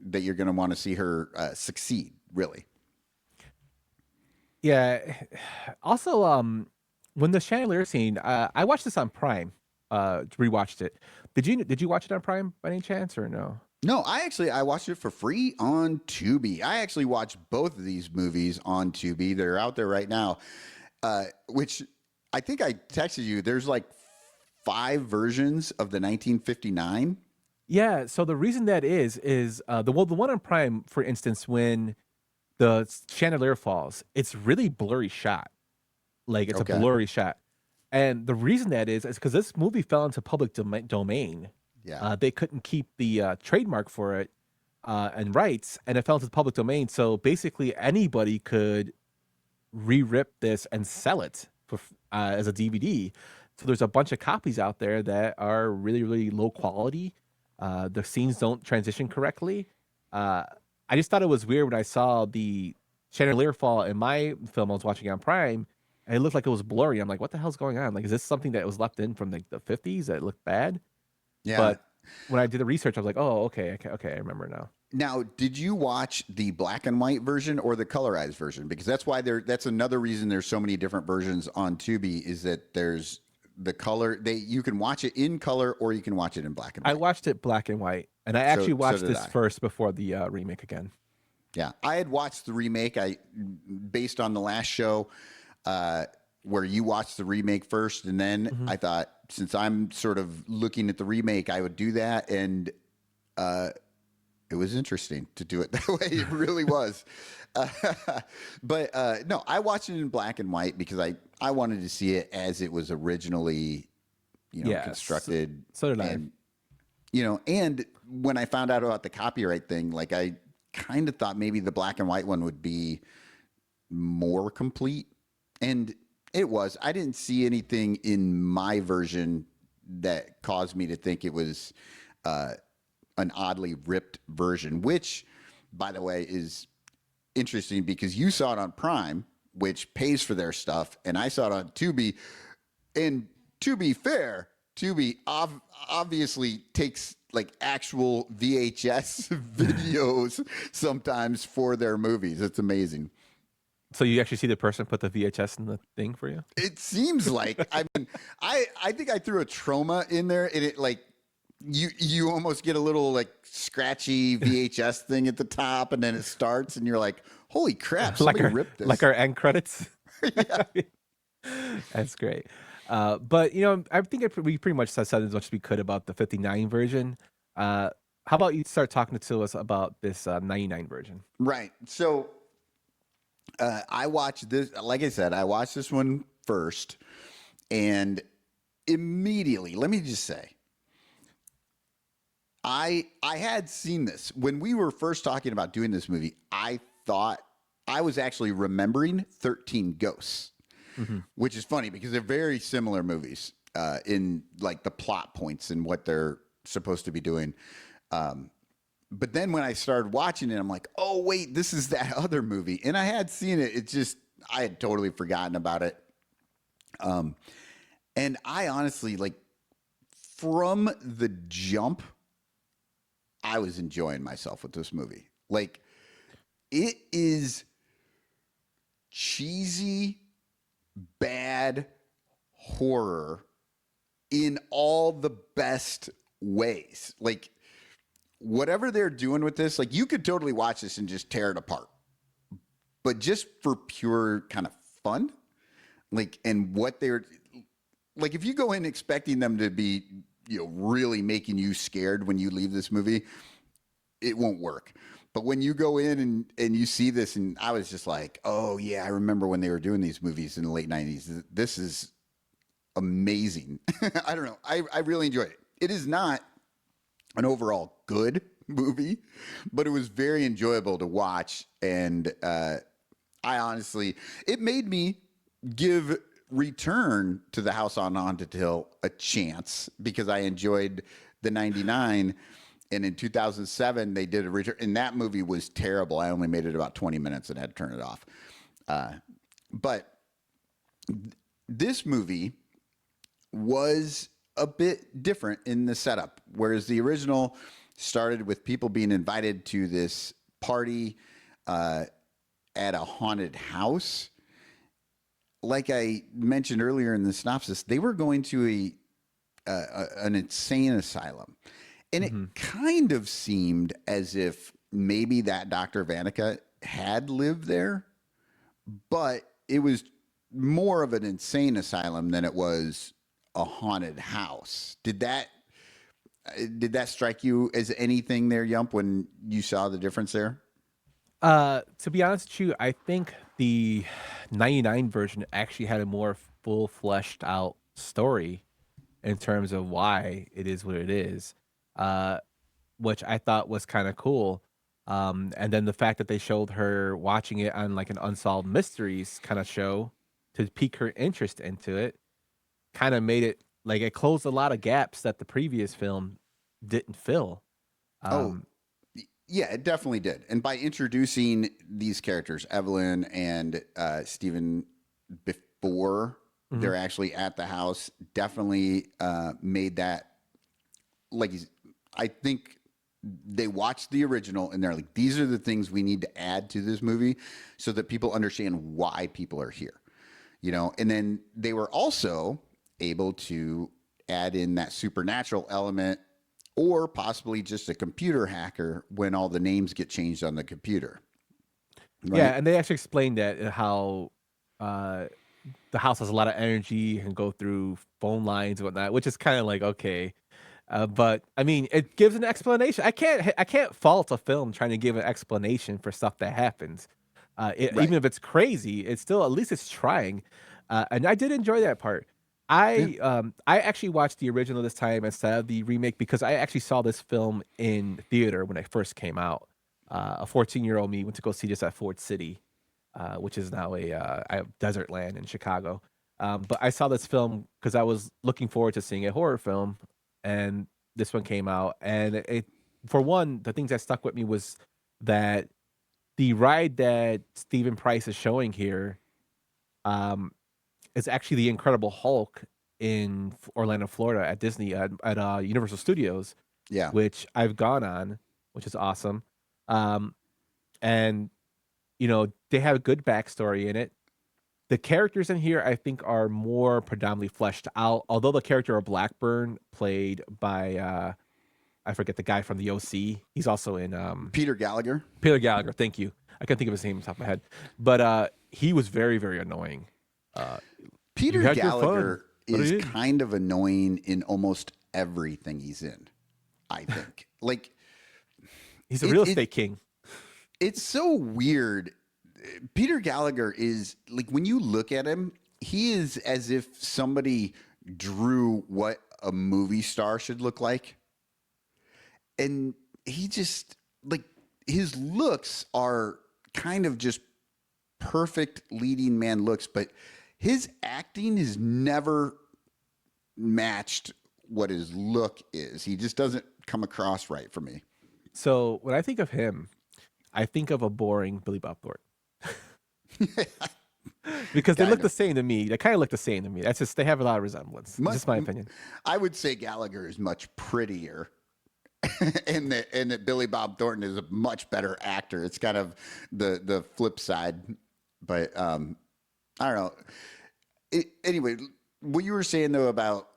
that you're going to want to see her succeed, really.
yeah. Also, when the chandelier scene, I watched this on Prime, rewatched it. Did you watch it on Prime by any chance or no?
No, I watched it for free on Tubi. I actually watched both of these movies on Tubi. They're out there right now, which I think I texted you. There's like 5 versions of the 1959.
Yeah. So the reason that is the one on Prime, for instance, when the chandelier falls, it's really blurry shot. Like, it's a blurry shot. And the reason that is because this movie fell into public domain.
Yeah.
They couldn't keep the trademark for it and rights, and it fell into the public domain. So basically, anybody could re-rip this and sell it for, as a DVD. So there's a bunch of copies out there that are really, really low quality. The scenes don't transition correctly. I just thought it was weird when I saw the chandelier fall in my film I was watching on Prime, and it looked like it was blurry. I'm like, what the hell's going on? Like, is this something that was left in from the 50s that looked bad?
Yeah.
But when I did the research, I was like, oh, okay, I remember now.
Now, did you watch the black and white version or the colorized version? Because that's why that's another reason there's so many different versions on Tubi, is that there's the color. You can watch it in color or you can watch it in black and white.
I watched it black and white, and I actually watched
did
this
I.
first before the remake again.
Yeah, I had watched the remake. Based on the last show, where you watched the remake first, and then I thought, since I'm sort of looking at the remake, I would do that, and it was interesting to do it that way. It really was. But no, I watched it in black and white because I wanted to see it as it was originally, constructed.
So did I.
And, and when I found out about the copyright thing, like I kind of thought maybe the black and white one would be more complete, and it was. I didn't see anything in my version that caused me to think it was an oddly ripped version, which, by the way, is interesting because you saw it on Prime, which pays for their stuff, and I saw it on Tubi. And to be fair, Tubi obviously takes like actual VHS videos sometimes for their movies. It's amazing.
So you actually see the person put the VHS in the thing for you?
It seems like. I mean, I think I threw a trauma in there, and it like you almost get a little like scratchy VHS thing at the top, and then it starts, and you're like, "Holy crap! Somebody ripped this."
Like our end credits.
Yeah.
That's great. But I think we pretty much said as much as we could about the 59 version. How about you start talking to us about this 99 version?
Right. So I watched this. Like I said, I watched this one first, and immediately, let me just say, I had seen this when we were first talking about doing this movie. I thought I was actually remembering 13 Ghosts, which is funny because they're very similar movies in like the plot points and what they're supposed to be doing. But then when I started watching it, I'm like, oh, wait, this is that other movie. And I had seen it. It's just, I had totally forgotten about it. And I honestly, like, from the jump, I was enjoying myself with this movie. Like, it is cheesy, bad horror in all the best ways. Like, whatever they're doing with this, like, you could totally watch this and just tear it apart. But just for pure kind of fun, like, and what they're like, if you go in expecting them to be, really making you scared when you leave this movie, it won't work. But when you go in and you see this, and I was just like, oh yeah, I remember when they were doing these movies in the late 90s. This is amazing. I don't know. I really enjoyed it. It is not an overall good movie, but it was very enjoyable to watch. And I honestly, it made me give Return to the House on Haunted Hill a chance because I enjoyed the 99. And in 2007, they did a return, and that movie was terrible. I only made it about 20 minutes and had to turn it off. But this movie was a bit different in the setup, whereas the original started with people being invited to this party at a haunted house. Like I mentioned earlier in the synopsis, they were going to an insane asylum. And it kind of seemed as if maybe that Dr. Vanica had lived there, but it was more of an insane asylum than it was a haunted house. Did that strike you as anything there, Yump, when you saw the difference there?
To be honest with you, I think the 99 version actually had a more full fleshed out story in terms of why it is what it is. Which I thought was kind of cool. And then the fact that they showed her watching it on like an unsolved mysteries kind of show to pique her interest into it kind of made it like it closed a lot of gaps that the previous film didn't fill.
Yeah, it definitely did. And by introducing these characters, Evelyn and Stephen, before they're actually at the house, definitely made that, like, I think they watched the original and they're like, these are the things we need to add to this movie so that people understand why people are here, and then they were also able to add in that supernatural element, or possibly just a computer hacker when all the names get changed on the computer. Right?
Yeah, and they actually explained that how the house has a lot of energy and go through phone lines and whatnot, which is kind of like okay. But I mean, it gives an explanation. I can't fault a film trying to give an explanation for stuff that happens. Even if it's crazy, it's still at least it's trying. And I did enjoy that part. I actually watched the original this time instead of the remake because I actually saw this film in theater when it first came out. A 14-year-old me went to go see this at Ford City, which is now a desert land in Chicago. But I saw this film because I was looking forward to seeing a horror film, and this one came out. And for one, the things that stuck with me was that the ride that Stephen Price is showing here, is actually the Incredible Hulk in Orlando, Florida, at Disney at Universal Studios.
Yeah.
Which I've gone on, which is awesome. And they have a good backstory in it. The characters in here, I think, are more predominantly fleshed out. Although the character of Blackburn, played by I forget the guy from the OC. He's also in
Peter Gallagher.
Peter Gallagher. Thank you. I can't think of his name off the top of my head, but he was very, very annoying.
Peter
You had your
Gallagher
fun. What
is
did he-
kind of annoying in almost everything he's in, I think. Like,
He's a real estate king.
it's so weird. Peter Gallagher is, like, when you look at him, he is as if somebody drew what a movie star should look like. And he just, like, his looks are kind of just perfect leading man looks, but his acting has never matched what his look is. He just doesn't come across right for me.
So when I think of him, I think of a boring Billy Bob Thornton. Because they look the same to me. They kind of look the same to me. That's just, they have a lot of resemblance. That's just my opinion.
I would say Gallagher is much prettier. and that Billy Bob Thornton is a much better actor. It's kind of the flip side. But I don't know. Anyway, what you were saying though about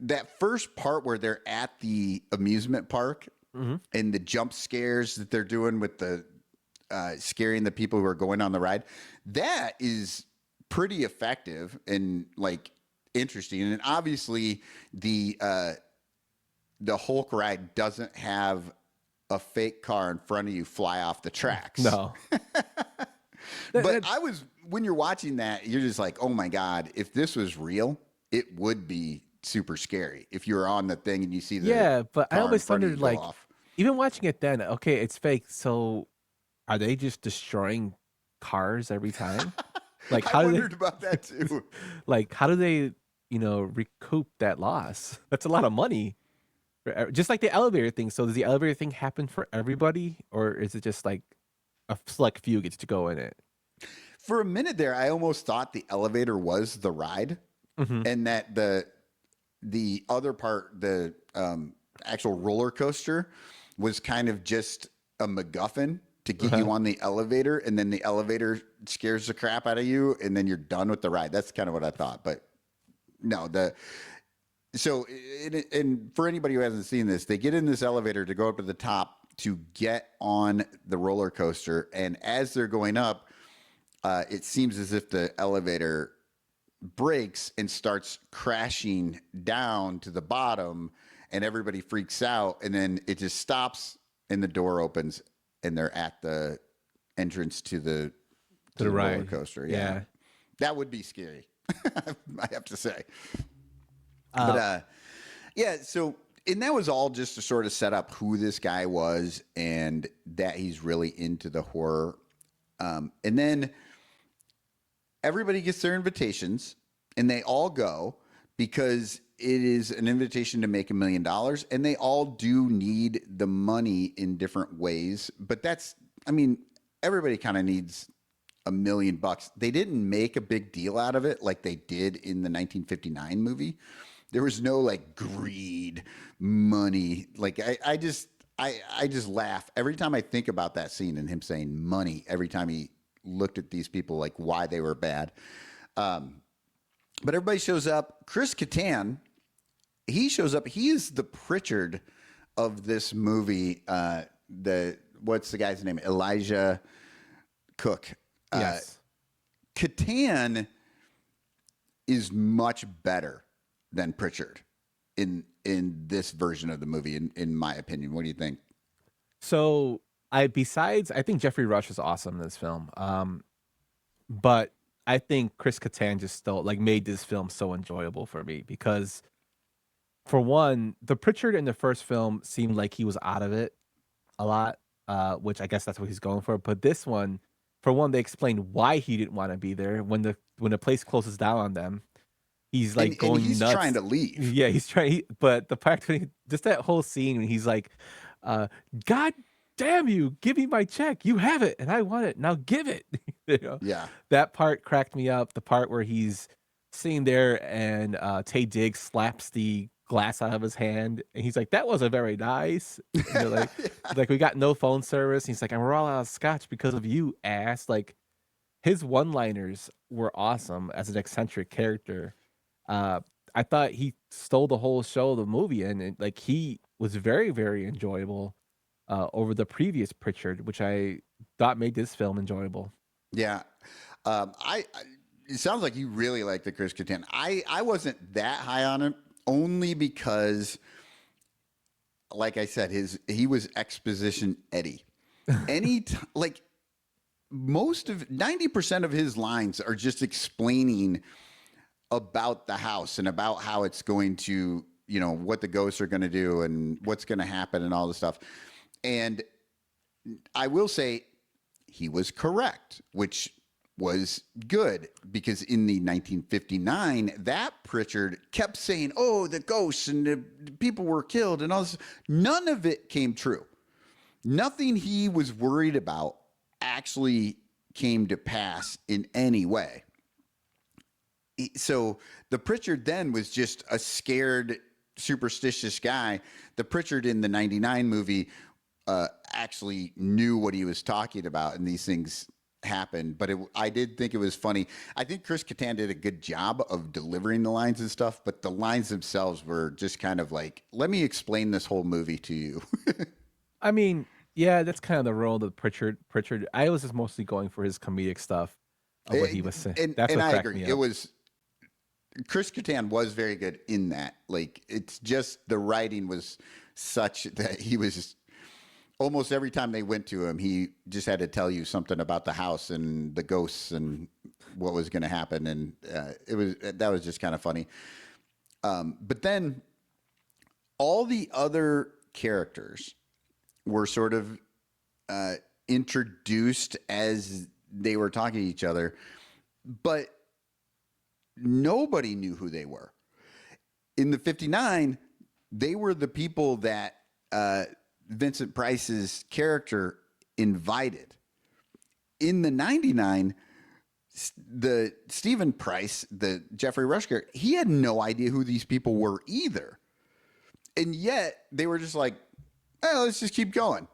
that first part where they're at the amusement park and the jump scares that they're doing with the scaring the people who are going on the ride, that is pretty effective and like interesting. And obviously the Hulk ride doesn't have a fake car in front of you fly off the tracks.
No.
But when you're watching that, you're just like, oh my God, if this was real, it would be super scary. If you were on the thing and you see the
Yeah, but I
car in
always
front of
wondered,
you go
like,
off.
even watching it then, okay, it's fake. So are they just destroying cars every time? Like,
I
how do
wondered
they,
about that too.
like, how do they, recoup that loss? That's a lot of money. Just like the elevator thing. So does the elevator thing happen for everybody, or is it just like a select few gets to go in it?
For a minute there, I almost thought the elevator was the ride, and that the other part, the actual roller coaster, was kind of just a MacGuffin to get you on the elevator, and then the elevator scares the crap out of you, and then you're done with the ride. That's kind of what I thought, but no. So for anybody who hasn't seen this, they get in this elevator to go up to the top to get on the roller coaster, and as they're going up, it seems as if the elevator breaks and starts crashing down to the bottom, and everybody freaks out, and then it just stops and the door opens and they're at the entrance to the roller
ride.
coaster.
Yeah.
That would be scary. I have to say. But yeah, so and that was all just to sort of set up who this guy was and that he's really into the horror. And then everybody gets their invitations and they all go because it is an invitation to make $1 million, and they all do need the money in different ways. But everybody kind of needs $1 million. They didn't make a big deal out of it like they did in the 1959 movie. There was no like greed, money. Like I just laugh every time I think about that scene and him saying money every time he looked at these people, like why they were bad. But everybody shows up. Chris Kattan, he shows up. He is the Pritchard of this movie. What's the guy's name? Elijah Cook.
Yes.
Kattan is much better than Pritchard in this version of the movie, in my opinion. What do you think?
So I think Jeffrey Rush is awesome in this film. But I think Chris Kattan just still like made this film so enjoyable for me because, for one, the Pritchard in the first film seemed like he was out of it a lot, which I guess that's what he's going for. But this one, for one, they explained why he didn't want to be there when the place closes down on them. He's like going
he's
nuts.
trying to leave.
Yeah, he's trying. But the fact that just that whole scene when he's like, "God damn you, give me my check. You have it, and I want it. Now give it." You know?
Yeah.
That part cracked me up. The part where he's sitting there and Tay Diggs slaps the glass out of his hand, and he's like, "That wasn't very nice." And they're like, like, "We got no phone service." And he's like, "And we're all out of scotch because of you, ass." Like, his one-liners were awesome as an eccentric character. I thought he stole the whole show of the movie, and like he was very, very enjoyable over the previous Pritchard, which I thought made this film enjoyable.
Yeah. It sounds like you really like the Chris Kattan. I wasn't that high on him only because, like I said, he was exposition Eddie. Like most of 90% of his lines are just explaining about the house and about how it's going to, what the ghosts are going to do and what's going to happen and all this stuff. And I will say he was correct, which was good, because in the 1959, that Pritchard kept saying, "Oh, the ghosts and the people were killed and all this." None of it came true. Nothing he was worried about actually came to pass in any way. So the Pritchard then was just a scared, superstitious guy. The Pritchard in the 99 movie actually knew what he was talking about, and these things happened. But I did think it was funny. I think Chris Kattan did a good job of delivering the lines and stuff, but the lines themselves were just kind of like, let me explain this whole movie to you.
I mean, yeah, that's kind of the role of Pritchard. I was just mostly going for his comedic stuff of what he was saying.
And I agree. It was Chris Kattan was very good in that. Like, it's just the writing was such that he was almost every time they went to him, he just had to tell you something about the house and the ghosts and what was going to happen, and that was just kind of funny. But then all the other characters were sort of introduced as they were talking to each other, but nobody knew who they were. In the 59, they were the people that Vincent Price's character invited. In the 99, the Stephen Price, the Jeffrey Rush character, he had no idea who these people were either. And yet they were just like, "Oh, let's just keep going.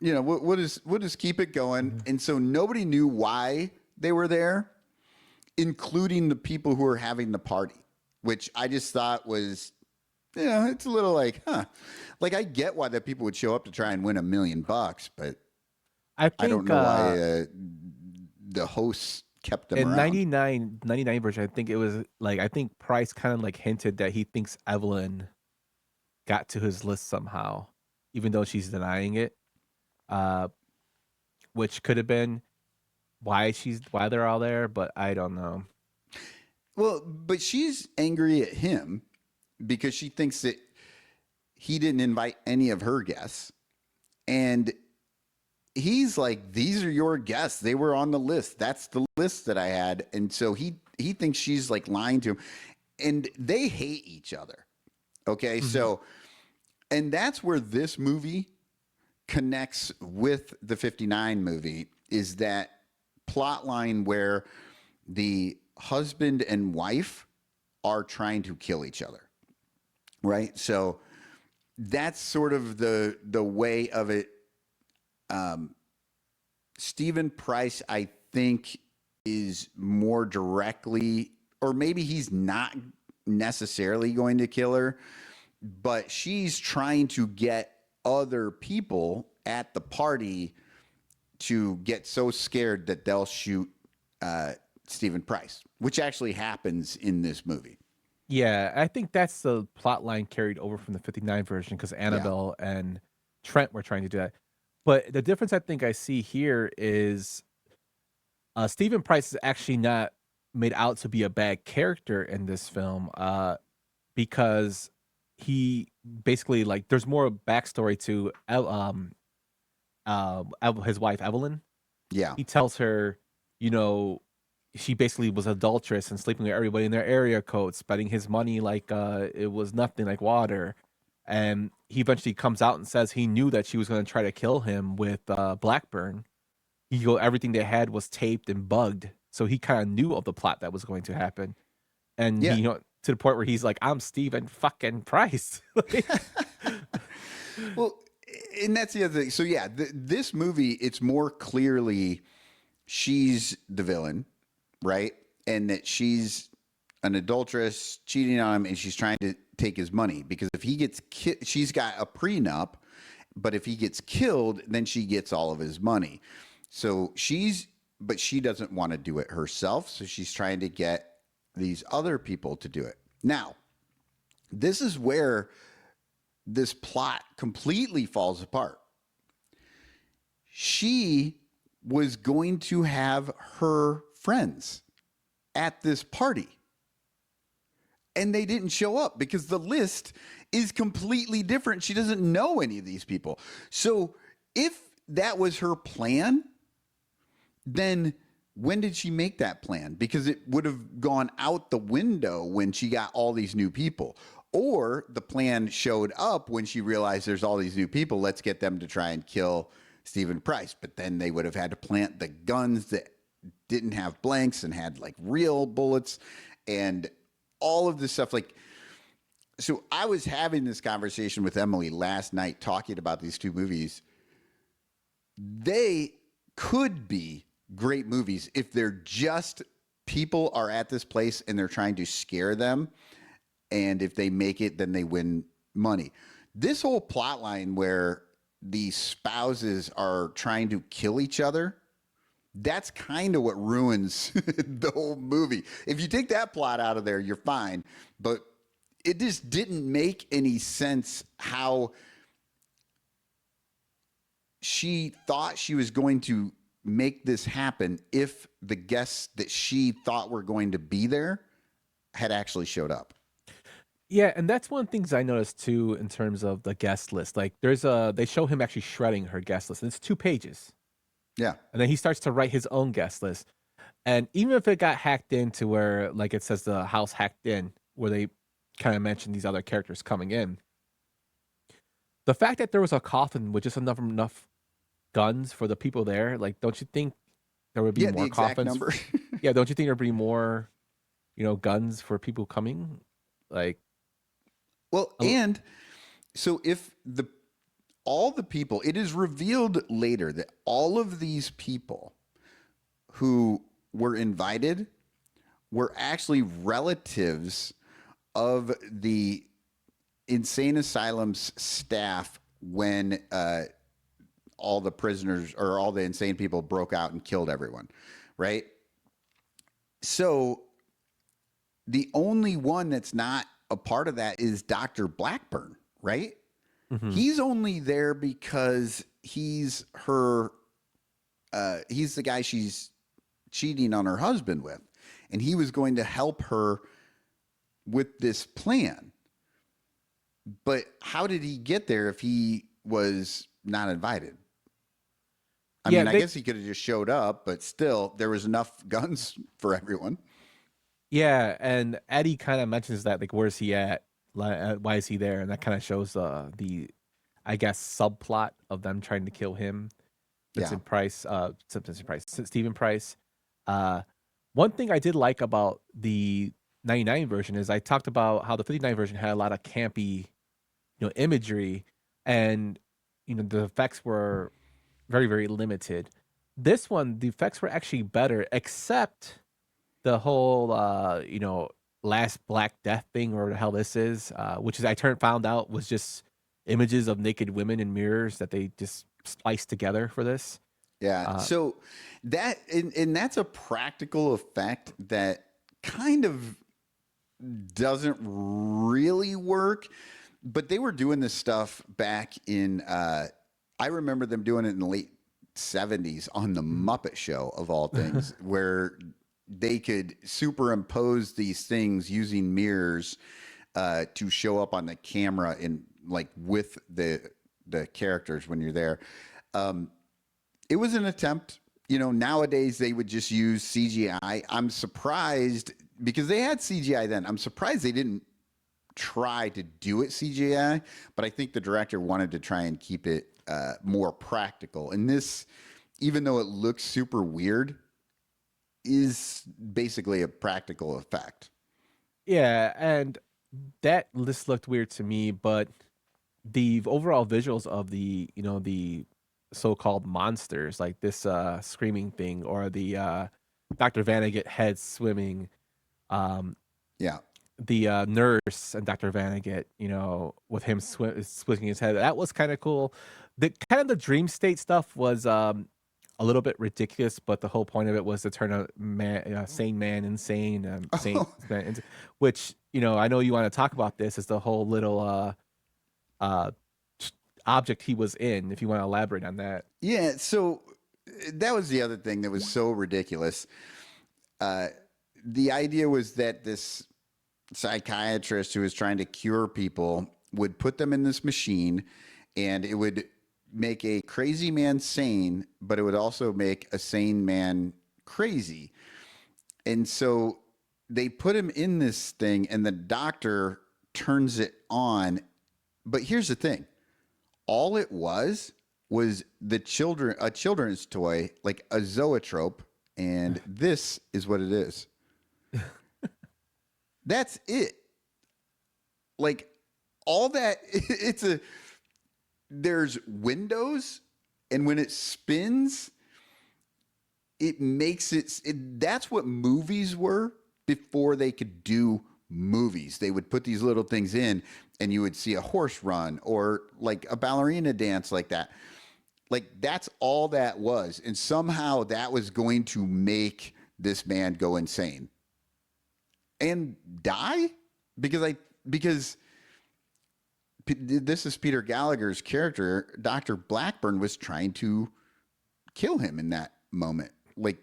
We'll just keep it going." And so nobody knew why they were there, including the people who were having the party, which I just thought was, it's a little like, huh. Like, I get why that people would show up to try and win $1 million, but I don't know why the hosts kept them
in
around.
99 version, I think it was like, I think Price kind of like hinted that he thinks Evelyn got to his list somehow, even though she's denying it, which could have been why they're all there, but I don't know.
Well, but she's angry at him because she thinks that he didn't invite any of her guests. And he's like, "These are your guests. They were on the list. That's the list that I had." And so he thinks she's like lying to him. And they hate each other. Okay? Mm-hmm. So, and that's where this movie connects with the 59 movie, is that plot line where the husband and wife are trying to kill each other. Right? So that's sort of the way of it. Stephen Price, I think, is more directly or maybe he's not necessarily going to kill her, but she's trying to get other people at the party to get so scared that they'll shoot Stephen Price, which actually happens in this movie.
Yeah, I think that's the plot line carried over from the 59 version because Annabelle and Trent were trying to do that. But the difference I think I see here is Stephen Price is actually not made out to be a bad character in this film because he basically, like, there's more backstory to his wife, Evelyn.
Yeah.
He tells her, you know, she basically was adulterous and sleeping with everybody in their area code, spending his money like it was nothing, like water. And he eventually comes out and says he knew that she was going to try to kill him with Blackburn. Everything they had was taped and bugged, so he kind of knew of the plot that was going to happen. And he, to the point where he's like, "I'm Stephen fucking Price."
Well, and that's the other thing. So yeah, this movie, it's more clearly she's the villain, right? And that she's an adulteress cheating on him, and she's trying to take his money because if he gets she's got a prenup, but if he gets killed, then she gets all of his money. So but she doesn't want to do it herself, so she's trying to get these other people to do it. Now, this is where this plot completely falls apart. She was going to have her friends at this party, and they didn't show up because the list is completely different. She doesn't know any of these people. So if that was her plan, then when did she make that plan? Because it would have gone out the window when she got all these new people. Or the plan showed up when she realized there's all these new people. Let's get them to try and kill Stephen Price. But then they would have had to plant the guns that didn't have blanks and had like real bullets and all of this stuff. Like, so I was having this conversation with Emily last night talking about these two movies. They could be great movies if they're just people are at this place and they're trying to scare them. And if they make it, then they win money. This whole plot line where the spouses are trying to kill each other, that's kind of what ruins the whole movie. If you take that plot out of there, you're fine. But it just didn't make any sense how she thought she was going to make this happen if the guests that she thought were going to be there had actually showed up.
Yeah, and that's one of the things I noticed too in terms of the guest list. Like they show him actually shredding her guest list, and it's 2 pages.
Yeah.
And then he starts to write his own guest list. And even if it got hacked into where, like it says the house hacked in, where they kind of mention these other characters coming in, the fact that there was a coffin with just enough guns for the people there, like, don't you think there would be more coffins?
Number.
Yeah, don't you think there'd be more, guns for people coming? Like,
well, and so if all the people, it is revealed later that all of these people who were invited were actually relatives of the insane asylum's staff when all the prisoners or all the insane people broke out and killed everyone, right? So the only one that's not a part of that is Dr. Blackburn, right? Mm-hmm. He's only there because he's the guy she's cheating on her husband with. And he was going to help her with this plan. But how did he get there if he was not invited? I mean, I guess he could have just showed up, but still, there was enough guns for everyone.
Yeah, and Eddie kind of mentions that, like, where's he at? Why is he there? And that kind of shows the, I guess, subplot of them trying to kill him. Stephen Price. One thing I did like about the 99 version is I talked about how the 59 version had a lot of campy, imagery, and the effects were very, very limited. This one, the effects were actually better, except the whole last Black Death thing, or the hell this is, which is found out was just images of naked women in mirrors that they just spliced together for this.
Yeah. So and that's a practical effect that kind of doesn't really work, but they were doing this stuff back in, I remember them doing it in the late 70s on the Muppet Show, of all things, where they could superimpose these things using mirrors to show up on the camera in like with the characters when you're there. It was an attempt. Nowadays they would just use CGI. I'm surprised because they had CGI then. I'm surprised they didn't try to do it CGI, but I think the director wanted to try and keep it more practical. And this, even though it looks super weird, is basically a practical effect.
Yeah, and that list looked weird to me, but the overall visuals of the so-called monsters, like this screaming thing, or the Dr. Vonnegut head swimming,
Yeah.
the nurse and Dr. Vonnegut, with him swishing his head, that was kind of cool. The kind of the dream state stuff was a little bit ridiculous, but the whole point of it was to turn a sane man insane, sane man which I know you want to talk about. This is the whole little object he was in, if you want to elaborate on that.
Yeah, so that was the other thing that was so ridiculous. The idea was that this psychiatrist who was trying to cure people would put them in this machine, and it would make a crazy man sane, but it would also make a sane man crazy. And so they put him in this thing, and the doctor turns it on. But here's the thing. All it was a children's toy, like a zoetrope, and this is what it is. That's it. Like all that, there's windows, and when it spins, it makes that's what movies were before they could do movies. They would put these little things in, and you would see a horse run or like a ballerina dance like that. Like that's all that was. And somehow that was going to make this man go insane and die because this is Peter Gallagher's character. Dr. Blackburn was trying to kill him in that moment. Like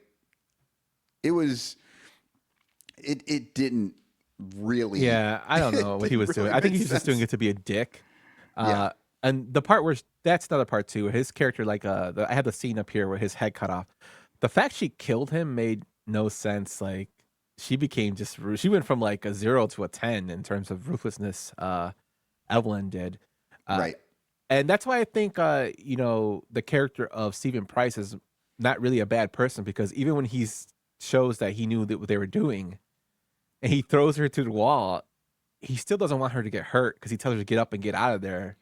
it didn't really.
Yeah, I don't know what he was doing. I think he was just doing it to be a dick.
Yeah.
And the part where that's another part too. His character, like I have the scene up here where his head cut off. The fact she killed him made no sense. Like she went from like a 0 to a 10 in terms of ruthlessness. Evelyn did,
Right.
And that's why I think the character of Stephen Price is not really a bad person, because even when he shows that he knew that what they were doing, and he throws her to the wall, he still doesn't want her to get hurt, because he tells her to get up and get out of there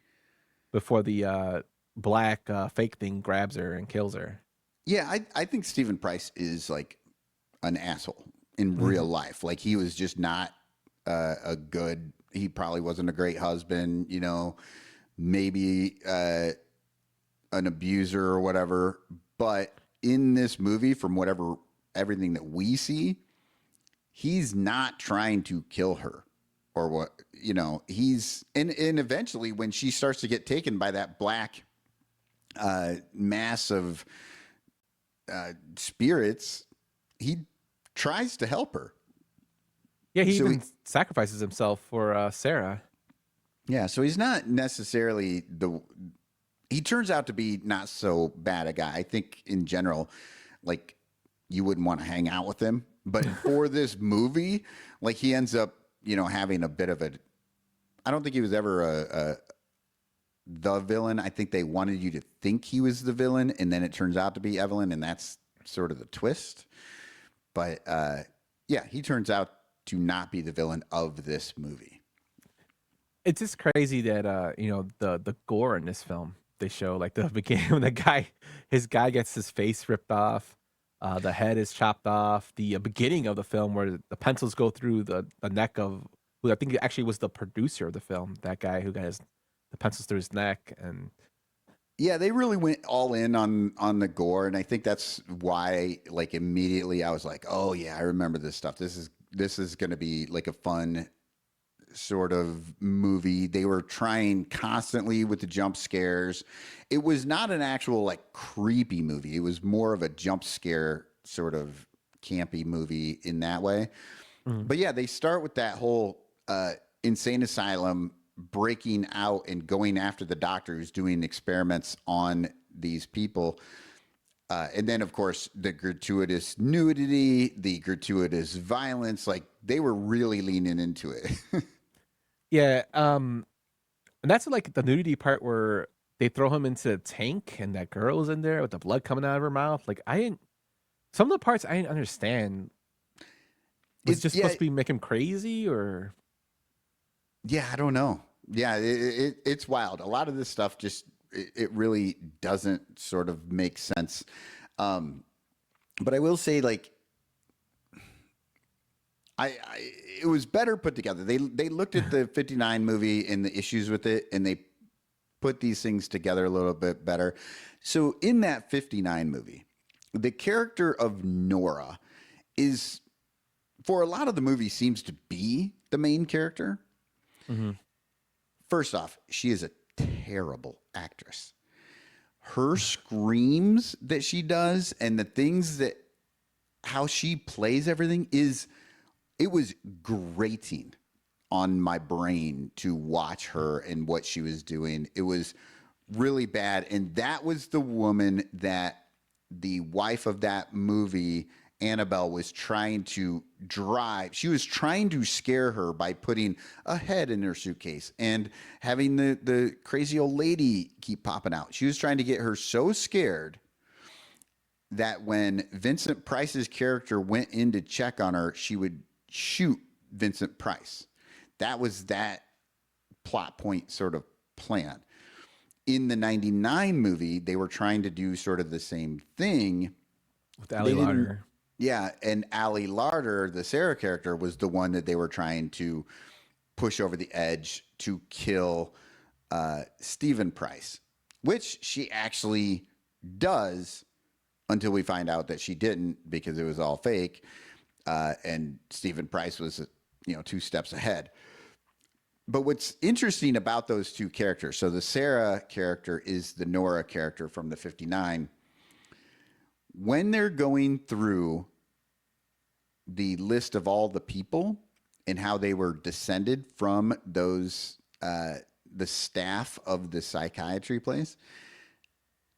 before the black fake thing grabs her and kills her.
Yeah, I think Stephen Price is like an asshole in real life. Like he was just not he probably wasn't a great husband, maybe an abuser or whatever. But in this movie, from everything that we see, he's not trying to kill her or what, he's, and eventually when she starts to get taken by that black mass of spirits, he tries to help her.
Yeah, he sacrifices himself for Sarah.
Yeah, so he's not necessarily he turns out to be not so bad a guy. I think in general, like you wouldn't want to hang out with him, but for this movie, like he ends up, having a bit of I don't think he was ever the villain. I think they wanted you to think he was the villain, and then it turns out to be Evelyn, and that's sort of the twist. But yeah, he turns out to not be the villain of this movie.
It's just crazy that the gore in this film, they show like the beginning when his guy gets his face ripped off, The head is chopped off. The beginning of the film where the pencils go through the neck of who I think actually was the producer of the film. That guy who got the pencils through his neck. And
Yeah, they really went all in on the gore, and I think that's why, like, immediately I was like, "Oh yeah, I remember this stuff. This is going to be like a fun sort of movie." They were trying constantly with the jump scares. It was not an actual like creepy movie. It was more of a jump scare sort of campy movie in that way. But yeah, they start with that whole insane asylum breaking out and going after the doctor who's doing experiments on these people. And then, of course, the gratuitous nudity, the gratuitous violence, like they were really leaning into it.
yeah, and that's like the nudity part where they throw him into a tank and that girl's in there with the blood coming out of her mouth. Like I didn't. Some of the parts I didn't understand. Was it just supposed to be make him crazy or?
Yeah, I don't know. Yeah, it's wild. A lot of this stuff just it really doesn't sort of make sense. But I will say, like, it was better put together. They looked at the '59 movie and the issues with it, and they put these things together a little bit better. So in that '59 movie, the character of Nora is, for a lot of the movie, seems to be the main character. First off, she is a terrible actress. Her screams that she does and the things that how she plays everything it was grating on my brain to watch her and what she was doing. It was really bad. And that was the woman that the wife of that movie, Annabelle, was trying to drive. She was trying to scare her by putting a head in her suitcase and having the crazy old lady keep popping out. She was trying to get her so scared that when Vincent Price's character went in to check on her, she would shoot Vincent Price. That was that plot point sort of plan. In the '99 movie, they were trying to do sort of the same thing.
With Ali Larter.
Yeah, and Ali Larter, the Sarah character, was the one that they were trying to push over the edge to kill Stephen Price, which she actually does until we find out that she didn't because it was all fake. And Stephen Price was, 2 steps ahead. But what's interesting about those two characters, so the Sarah character is the Nora character from the '59. When they're going through the list of all the people and how they were descended from those, the staff of the psychiatry place,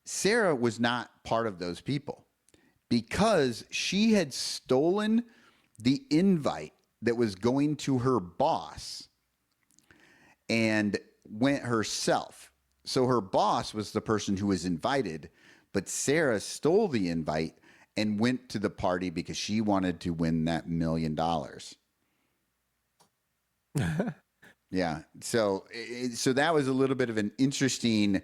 Sarah was not part of those people because she had stolen the invite that was going to her boss and went herself. So her boss was the person who was invited, but Sarah stole the invite and went to the party because she wanted to win that $1 million. Yeah. So that was a little bit of an interesting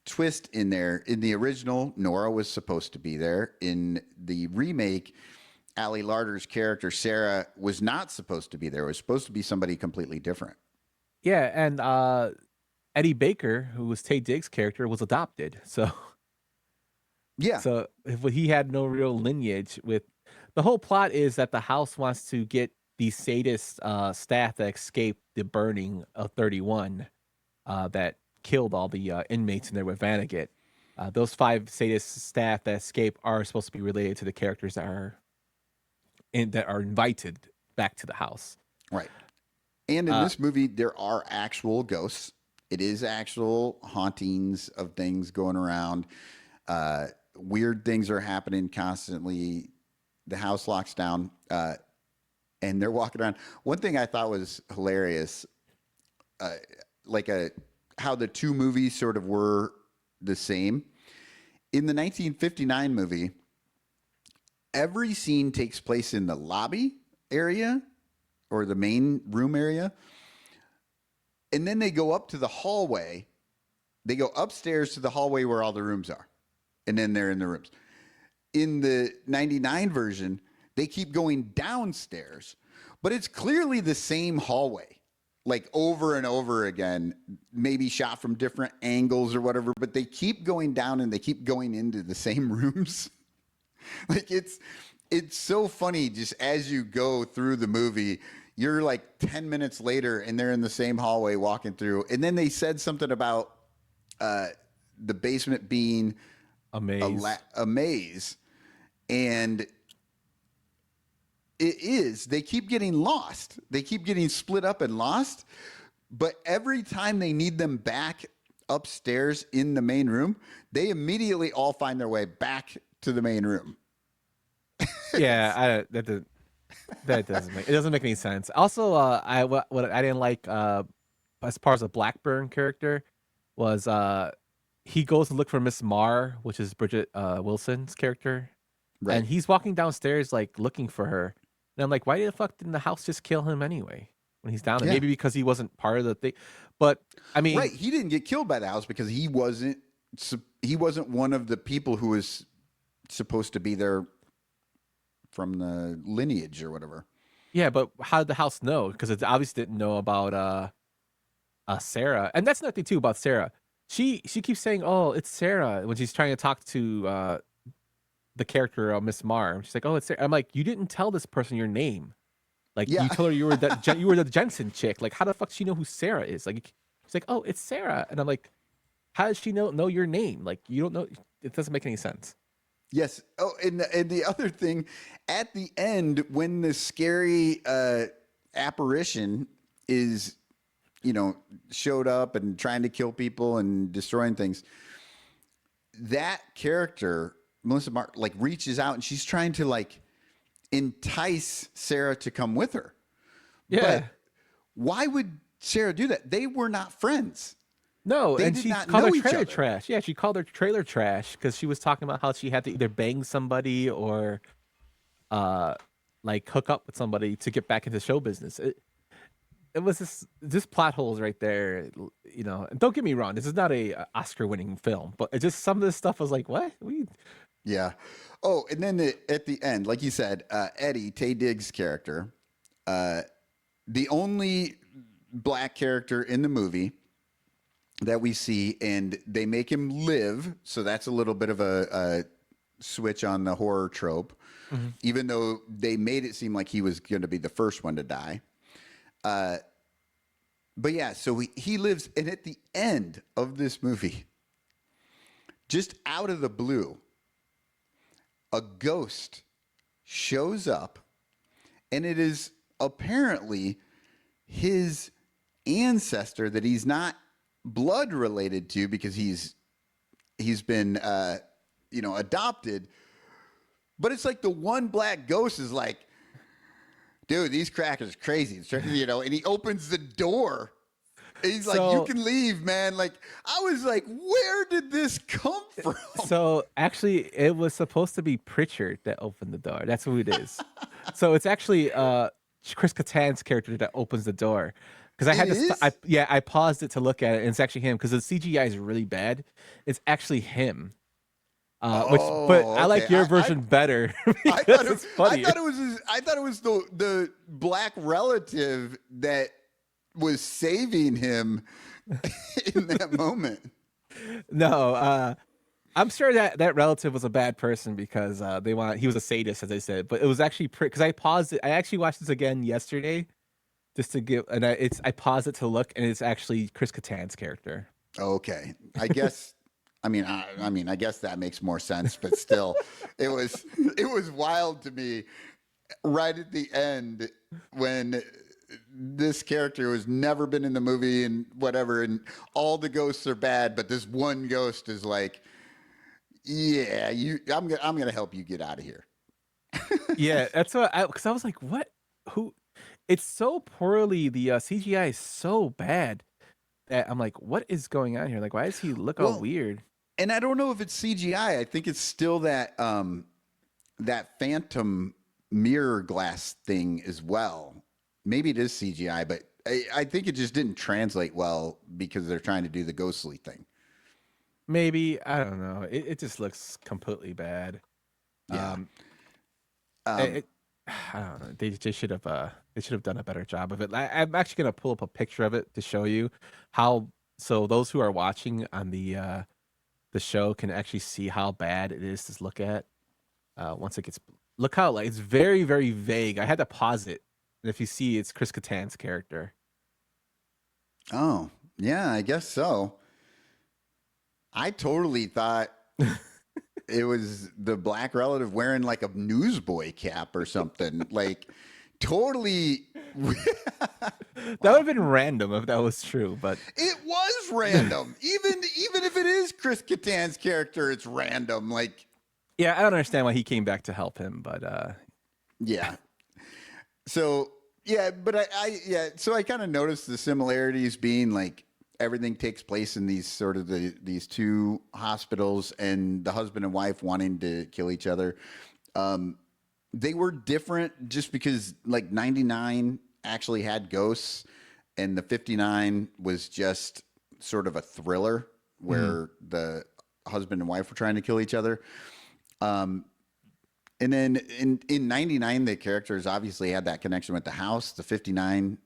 twist in there. In the original, Nora was supposed to be there. In the remake, Ali Larter's character, Sarah, was not supposed to be there. It was supposed to be somebody completely different.
Yeah, and Eddie Baker, who was Taye Diggs' character, was adopted. So
Yeah.
So he had no real lineage with the whole plot is that the house wants to get these sadist staff that escaped the burning of 31 that killed all the inmates in there with Vonnegut. Those 5 sadist staff that escape are supposed to be related to the characters that are invited back to the house.
Right. And in this movie, there are actual ghosts. It is actual hauntings of things going around. Weird things are happening constantly. The house locks down, and they're walking around. One thing I thought was hilarious, how the two movies sort of were the same. In the 1959 movie, every scene takes place in the lobby area or the main room area. And then they go up to the hallway. They go upstairs to the hallway where all the rooms are. And then they're in the rooms. in the 99 version, they keep going downstairs, but it's clearly the same hallway, like over and over again, maybe shot from different angles or whatever, but they keep going down and they keep going into the same rooms. Like it's so funny. Just as you go through the movie, you're like 10 minutes later and they're in the same hallway walking through. And then they said something about the basement being
A maze.
a maze. And it is. They keep getting lost. They keep getting split up and lost. But every time they need them back upstairs in the main room, they immediately all find their way back to the main room.
Yeah, that doesn't make any sense. Also, what I didn't like as far as the Blackburn character was he goes to look for Miss Marr, which is Bridget Wilson's character,
Right.
and he's walking downstairs like looking for her. And I'm like, why the fuck didn't the house just kill him anyway when he's down there?
Yeah.
Maybe because he wasn't part of the thing. But I mean,
Right. He didn't get killed by the house because he wasn't one of the people who was supposed to be there from the lineage or whatever.
yeah, but how did the house know? Because it obviously didn't know about Sarah. And that's another thing too about Sarah. She keeps saying, "Oh, it's Sarah," when she's trying to talk to the character Miss Marr. She's like, "Oh, it's Sarah." I'm like, you didn't tell this person your name. Like
Yeah.
you told her you were the Jensen chick. Like how the fuck does she know who Sarah is? Like she's like, "Oh, it's Sarah," and I'm like, how does she know your name? Like you don't know. It doesn't make any sense.
Yes. Oh, and the other thing, at the end, when the scary apparition is, showed up and trying to kill people and destroying things, that character, Melissa Mark, like reaches out and she's trying to like entice Sarah to come with her.
Yeah.
But why would Sarah do that? They were not friends.
No,
They
and
did
she
not
called
know
her
each
trailer
other.
trash. Yeah, she called her trailer trash because she was talking about how she had to either bang somebody or like hook up with somebody to get back into show business. It was this plot holes right there, And don't get me wrong, this is not a Oscar-winning film, but it just some of this stuff was like, what?
Yeah. Oh, and then at the end, like you said, Eddie, Taye Diggs' character, the only black character in the movie that we see, and they make him live, so that's a little bit of a switch on the horror trope, even though they made it seem like he was going to be the first one to die. But yeah, so he lives, and at the end of this movie, just out of the blue, a ghost shows up, and it is apparently his ancestor that he's not blood related to because he's been adopted, but it's like the one black ghost is like, dude, these crackers crazy, and he opens the door. He's like, you can leave, man. Like, I was like, where did this come from?
So actually, it was supposed to be Pritchard that opened the door. That's who it is. So it's actually Chris Kattan's character that opens the door. Because I had I paused it to look at it, and it's actually him. Because the CGI is really bad. It's actually him. But I like your version better.
I thought
it's funny.
I thought it was the black relative that was saving him in that moment.
No, I'm sure that relative was a bad person because he was a sadist, as I said. But it was actually because I paused it. I actually watched this again yesterday, just to give, and I paused it to look, and it's actually Chris Kattan's character.
Okay, I guess. I mean, I guess that makes more sense, but still, it was wild to me right at the end when this character who's never been in the movie and whatever, and all the ghosts are bad, but this one ghost is like, yeah, I'm gonna help you get out of here.
Yeah, that's what because I was like, what? Who? It's so poorly. The CGI is so bad that I'm like, what is going on here? Like, why does he look all weird?
And I don't know if it's CGI. I think it's still that that phantom mirror glass thing as well. Maybe it is CGI, but I think it just didn't translate well because they're trying to do the ghostly thing.
Maybe, I don't know. It just looks completely bad.
Yeah.
I don't know. They should have done a better job of it. I'm actually gonna pull up a picture of it to show you how. So those who are watching on the show can actually see how bad it is to look at. Once it gets, look how like it's very very vague. I had to pause it, and if you see, it's Chris Kattan's character.
Oh, yeah, I guess so. I totally thought it was the black relative wearing like a newsboy cap or something. Like, totally.
That would have been random if that was true, but
It was random. Even if it is Chris Kattan's character, it's random. Like,
yeah, I don't understand why he came back to help him, but
yeah. So yeah, but so I kind of noticed the similarities being like everything takes place in these sort of these two hospitals, and the husband and wife wanting to kill each other. They were different just because like 99 actually had ghosts, and the 59 was just sort of a thriller where the husband and wife were trying to kill each other. And then in 99, the characters obviously had that connection with the house. The 59,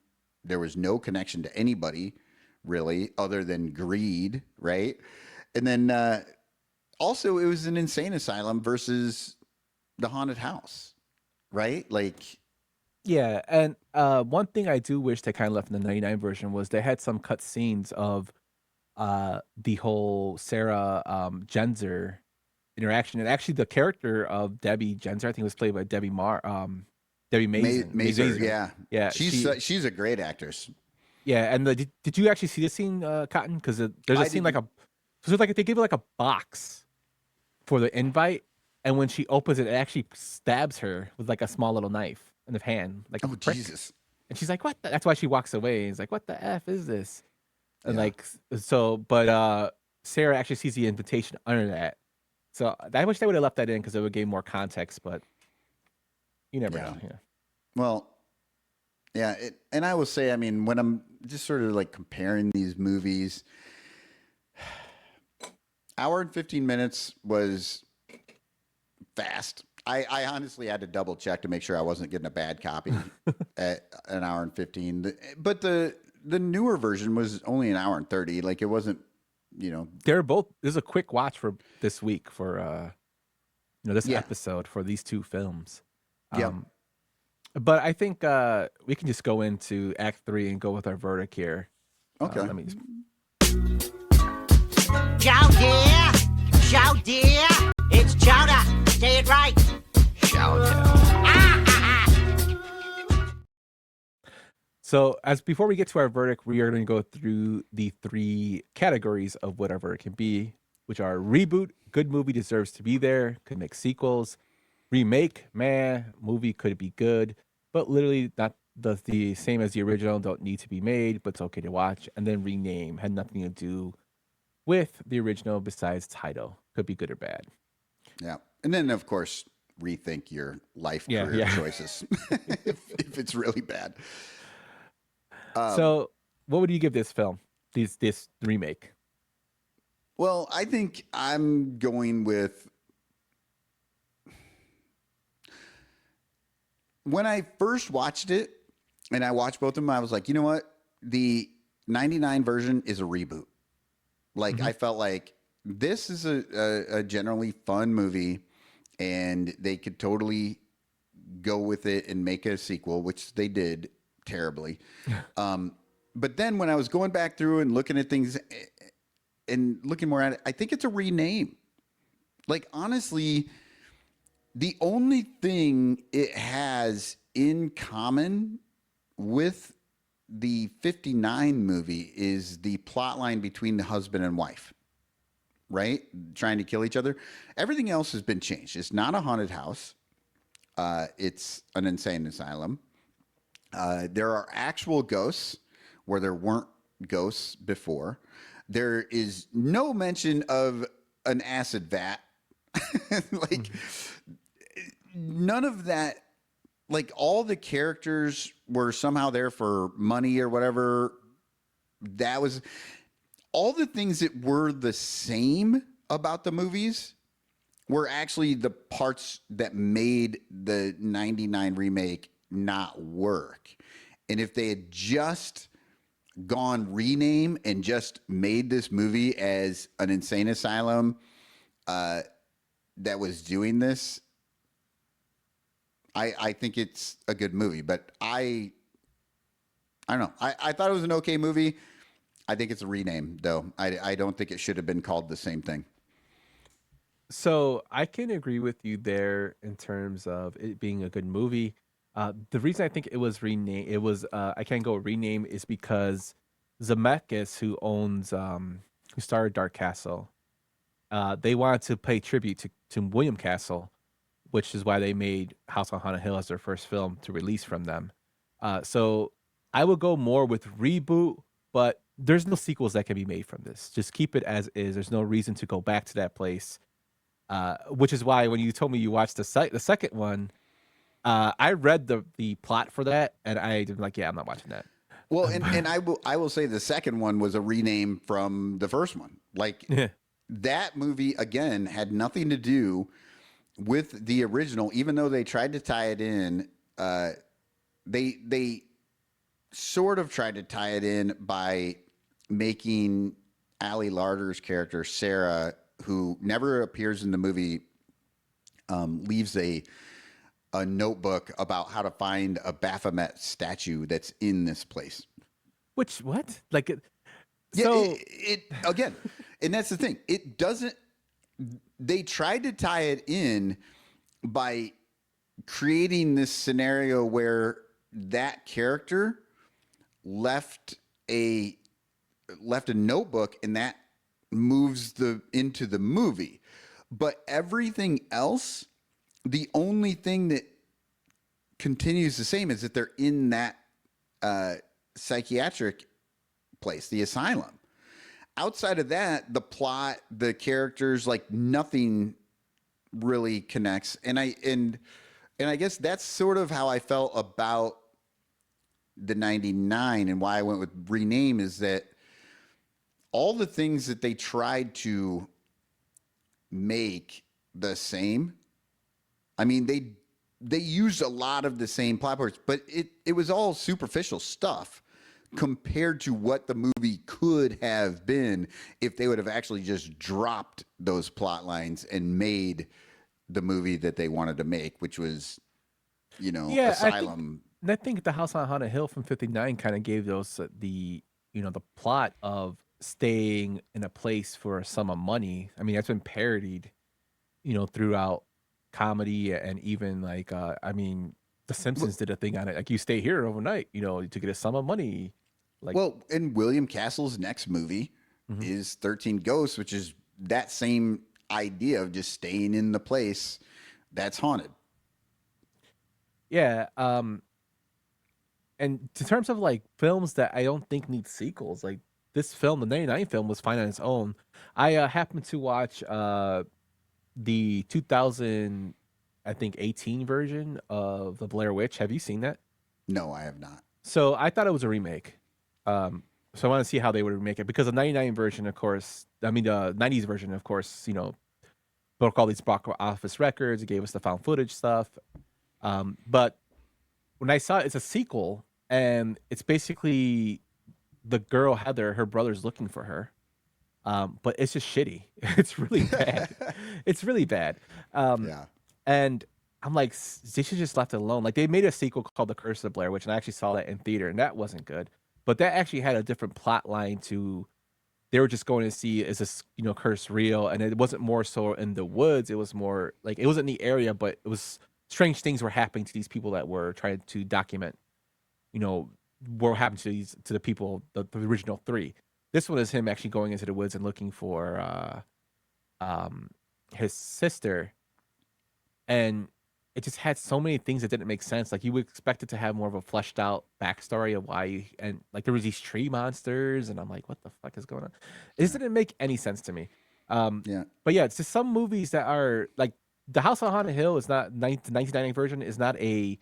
there was no connection to anybody really other than greed, right? And then also it was an insane asylum versus the haunted house, right? Like,
yeah. And one thing I do wish they kind of left in the 99 version was they had some cut scenes of the whole Sarah Genzer interaction, and actually the character of Debbie Genzer, I think, was played by Debbie Mason.
Mazer,
yeah.
She's a great actress.
Yeah, and did you actually see the scene, Cotton? Because there's a scene like they give her like a box for the invite, and when she opens it, it actually stabs her with like a small little knife in the hand, like a prick.
Jesus.
And she's like, "What?" That's why she walks away. He's like, "What the f is this?" And
Yeah.
like so, but Sarah actually sees the invitation under that. So I wish they would have left that in because it would give more context, but you never know. Yeah.
Well, yeah, and I will say, I mean, when I'm just sort of like comparing these movies, hour and 15 minutes was fast. I honestly had to double check to make sure I wasn't getting a bad copy at an hour and 15. But the newer version was only an hour and 30. Like, it wasn't,
They're both. This is a quick watch for this week for this episode for these two films.
Yeah.
But I think we can just go into Act 3 and go with our verdict here.
Okay.
Let me just...
Chow dear! Chow dear! It's chowder! Say it right!
So, before we get to our verdict, we are going to go through the 3 categories of what our verdict can be, which are reboot, good movie deserves to be there, could make sequels; remake, meh, movie could be good, but literally not the same as the original, don't need to be made, but it's okay to watch; and then rename, had nothing to do with the original besides title, could be good or bad.
Yeah. And then, of course, rethink your life career choices if it's really bad.
So, what would you give this film, this remake?
Well, I think I'm going with... When I first watched it, and I watched both of them, I was like, you know what? The 99 version is a reboot. Like, I felt like this is a generally fun movie, and they could totally go with it and make a sequel, which they did terribly. But then when I was going back through and looking at things and looking more at it, I think it's a rename. Like, honestly, the only thing it has in common with the 59 movie is the plot line between the husband and wife, right? Trying to kill each other. Everything else has been changed. It's not a haunted house. It's an insane asylum. There are actual ghosts where there weren't ghosts before. There is no mention of an acid vat. Like, none of that. Like, all the characters were somehow there for money or whatever. That was all the things that were the same about the movies were actually the parts that made the 99 remake not work. And if they had just gone rename and just made this movie as an insane asylum that was doing this, I think it's a good movie. But I don't know. I thought it was an okay movie. I think it's a rename, though. I don't think it should have been called the same thing.
So I can agree with you there in terms of it being a good movie. The reason I think it was renamed, I can't go rename, is because Zemeckis, who started Dark Castle, they wanted to pay tribute to William Castle, which is why they made House on Haunted Hill as their first film to release from them. So I would go more with reboot, but there's no sequels that can be made from this. Just keep it as is. There's no reason to go back to that place. Which is why when you told me you watched the second one, I read the plot for that, and I'm like, yeah, I'm not watching that.
Well, and I will say the second one was a rename from the first one. Like that movie again had nothing to do with the original, even though they tried to tie it in. They sort of tried to tie it in by making Ali Larter's character Sarah, who never appears in the movie, leaves a notebook about how to find a Baphomet statue that's in this place.
Which what? Like it?
Yeah,
So
it again, and that's the thing. It doesn't. They tried to tie it in by creating this scenario where that character left a notebook, and that moves into the movie. But everything else, the only thing that continues the same is that they're in that psychiatric place, the asylum. Outside of that, the plot, the characters, like nothing really connects. And I guess that's sort of how I felt about the 99 and why I went with rename, is that all the things that they tried to make the same, I mean, they used a lot of the same plot points, but it was all superficial stuff compared to what the movie could have been if they would have actually just dropped those plot lines and made the movie that they wanted to make, which was, Asylum.
I think the House on Haunted Hill from '59 kind of gave those the plot of staying in a place for a sum of money. I mean, that's been parodied, throughout comedy, and even like The Simpsons did a thing on it. Like, you stay here overnight, to get a sum of money. Like,
well, and William Castle's next movie is 13 Ghosts, which is that same idea of just staying in the place that's haunted.
yeah. And in terms of like films that I don't think need sequels, like this film, the '99 film, was fine on its own. I happened to watch the 2000, I think 18 version of The Blair Witch. Have you seen that?
No, I have not.
So I thought it was a remake. So I want to see how they would remake it, because the '99 version, of course, the '90s version, of course, broke all these box office records. It gave us the found footage stuff. But when I saw it, it's a sequel, and it's basically the girl Heather, her brother's looking for her. But it's just shitty. It's really bad. It's really bad.
Yeah.
And I'm like, they should just left it alone. Like, they made a sequel called The Curse of Blair Witch, and I actually saw that in theater, and that wasn't good. But that actually had a different plot line to. They were just going to see, is this curse real? And it wasn't more so in the woods. It was more like, it wasn't in the area, but it was strange things were happening to these people that were trying to document, what happened to the people, the original three. This one is him actually going into the woods and looking for his sister, and it just had so many things that didn't make sense. Like, you would expect it to have more of a fleshed out backstory of why, and like there was these tree monsters, and I'm like, what the fuck is going on? This didn't make any sense to me.
Yeah.
But yeah, it's just some movies that are like The House on Haunted Hill is not, the 1990 version is not a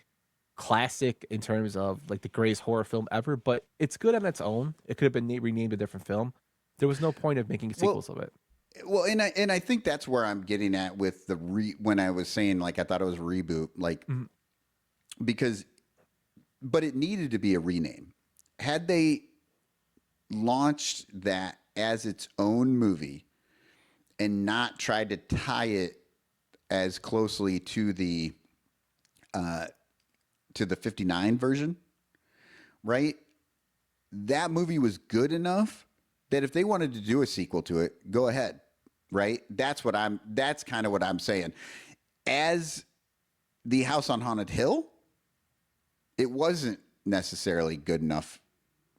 classic in terms of like the greatest horror film ever, but it's good on its own. It could have been renamed a different film. There was no point of making sequels of it.
Well, and I think that's where I'm getting at with the when I was saying like I thought it was a reboot, like because, but it needed to be a rename. Had they launched that as its own movie and not tried to tie it as closely to the 59 version, right? That movie was good enough that if they wanted to do a sequel to it, go ahead, right? That's kind of what I'm saying. As the House on Haunted Hill, it wasn't necessarily good enough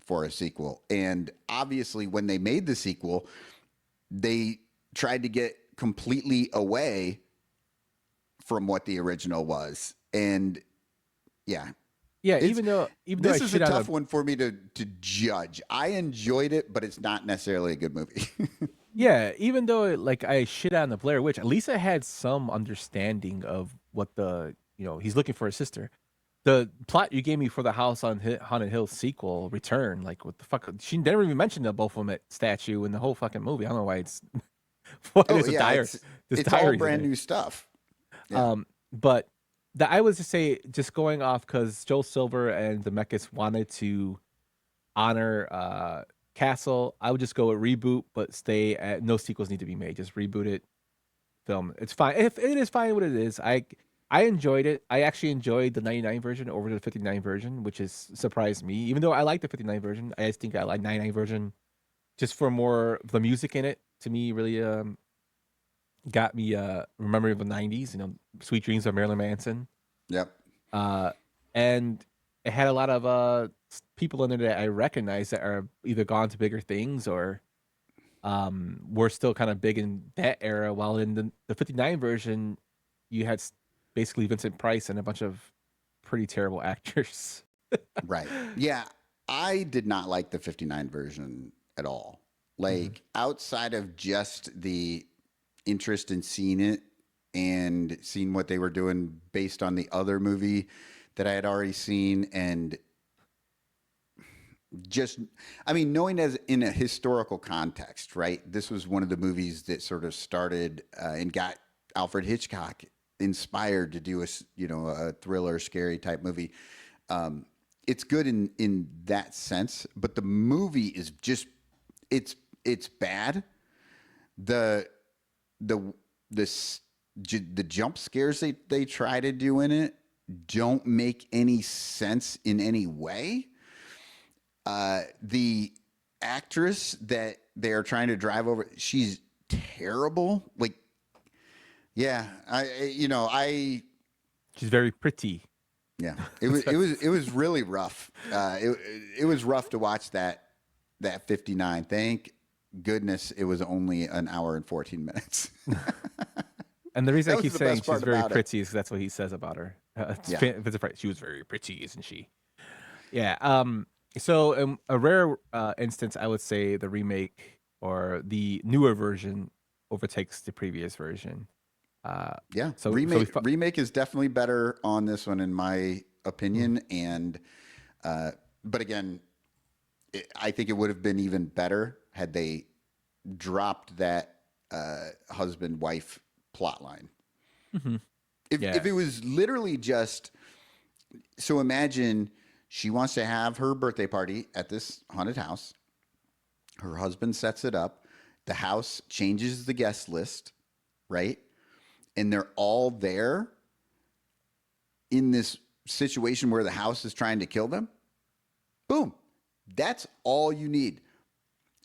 for a sequel. And obviously when they made the sequel, they tried to get completely away from what the original was. And yeah.
Yeah, even though
this
I
is a
shit on
tough one for me to judge. I enjoyed it, but it's not necessarily a good movie.
Yeah, even though like I shit on the Blair Witch, at least I had some understanding of what he's looking for his sister. The plot you gave me for the House on Haunted Hill sequel, Return, like what the fuck? She never even mentioned the Baphomet statue in the whole fucking movie. I don't know why it's
it's all brand new stuff. Yeah.
But I would just say, just going off because Joel Silver and the Mechas wanted to honor Castle, I would just go with reboot, but stay at no sequels need to be made. Just reboot it, film. It's fine. If it is fine what it is, I enjoyed it. I actually enjoyed the 99 version over the 59 version, which is surprised me. Even though I like the 59 version, I just think I like 99 version just for more of the music in it. To me, really got me remembering the 90s, Sweet Dreams of Marilyn Manson.
Yep.
And it had a lot of people in there that I recognize that are either gone to bigger things or were still kind of big in that era, while in the 59 version, you had basically Vincent Price and a bunch of pretty terrible actors.
Right. Yeah. I did not like the 59 version at all. Like, outside of just the interest in seeing it and seeing what they were doing based on the other movie that I had already seen, and just, I mean, knowing as in a historical context, right? This was one of the movies that sort of started and got Alfred Hitchcock inspired to do a thriller, scary type movie. It's good in that sense, but the movie is just it's bad. The jump scares they try to do in it don't make any sense in any way. The actress that they are trying to drive over, she's terrible. Like, yeah,
She's very pretty.
Yeah, it was really rough. It was rough to watch that 59. Thank goodness it was only an hour and 14 minutes.
And the reason I
That
keep
was the
saying
best
she's
part
very
about it.
pretty is that's what he says about her.
Yeah.
She was very pretty, isn't she? Yeah. So in a rare instance, I would say the remake or the newer version overtakes the previous version.
Yeah.
So
remake is definitely better on this one, in my opinion. And but again, I think it would have been even better had they dropped that husband-wife plot line. If it was literally just, so imagine she wants to have her birthday party at this haunted house. Her husband sets it up. The house changes the guest list, right? And they're all there in this situation where the house is trying to kill them. Boom. That's all you need.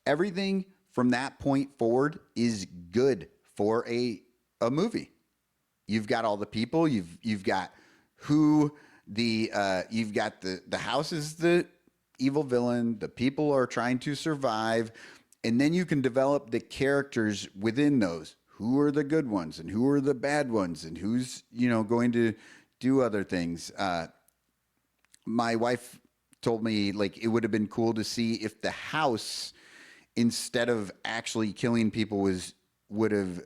Everything from that point forward is good for a movie. You've got all the people. You've got you've got the house is the evil villain. The people are trying to survive, and then you can develop the characters within those. Who are the good ones and who are the bad ones, and who's going to do other things. My wife told me, like, it would have been cool to see if the house, instead of actually killing people, would have